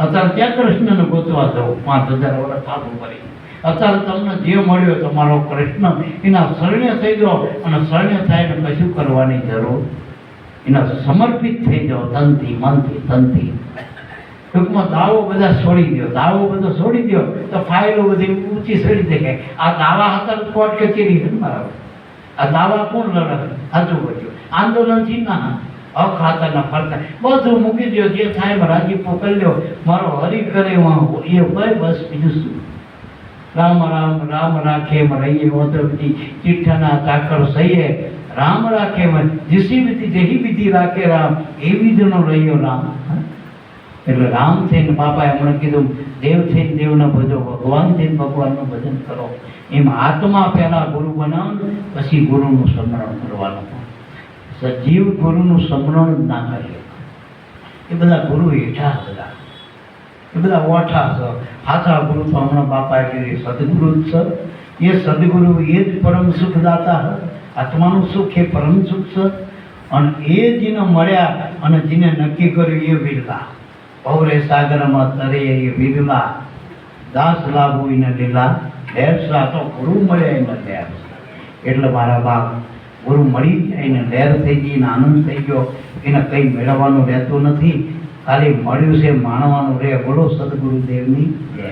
અત્યારે ક્યાં કૃષ્ણને ગોતવા જવું 5000 વર્ષ પાછું કરી? અત્યારે તમને જે મળ્યો તમારો કૃષ્ણ એના શરણે થઈ જાઓ, અને શરણે થાય ને કશું કરવાની જરૂર, એના સમર્પિત થઈ જાઓ તનથી મનથી તનથી. ટૂંકમાં દાવો બધા છોડી દો, દાવો બધો છોડી દો તો ફાઇલો બધી ઊંચી ચડી દેખાય. આ દાવા હતા કોર્ટ કચેરી છે મારા. આ દાવા કોણ લડે? સાચું બોલ્યો. આંદોલનથી ના હક ખાતા ના ફરતા બધું મૂકી દો. જે થાય એમાં રાજીપો કરી લો. મારો હરી કરે એ ભાઈ બસ, બીજું શું? રામ રામ રામ રાખે એમ રહીએ ઓતરથી ચિઠ્ઠાના ચાકર સહીએ. રામ રાખે એમ જેસી વિધિ જેહી વિધિ રાખે રામ, એ વિધિનો રહ્યો રામ. એટલે રામ થઈને બાપાએ હમણાં કીધું દેવ થઈને દેવને ભજો, ભગવાન થઈને ભગવાનનું ભજન કરો. એમ આત્મા પહેલા ગુરુ બનાવો, પછી ગુરુનું સ્મરણ કરવાનું. સજીવ ગુરુનું સ્મરણ જ ના કરીએ. એ બધા ગુરુ હેઠા બધા, એ બધા ઓઠા છે. સાચા ગુરુ તો હમણાં બાપાએ કીધું સદગુરુ જ છે. એ સદગુરુ એ જ પરમ સુખદાતા છે. આત્માનું સુખ એ પરમ સુખ છે. અને એ જેને મળ્યા અને જેને નક્કી કર્યું એ વિરલા. પૌરે સાગરમાં તરે એ વિરલા, દાસ લાભુ એને લીલા, ઢેરસા તો ગુરુ મળ્યા એને ઢેર. એટલે મારા બાપ ગુરુ મળી જાય એને લહેર થઈ ગઈ, એને આનંદ થઈ ગયો. એને કંઈ મેળવવાનું રહેતું નથી, ખાલી મળ્યું છે માણવાનું રહે. બોલો સદગુરુદેવની જય.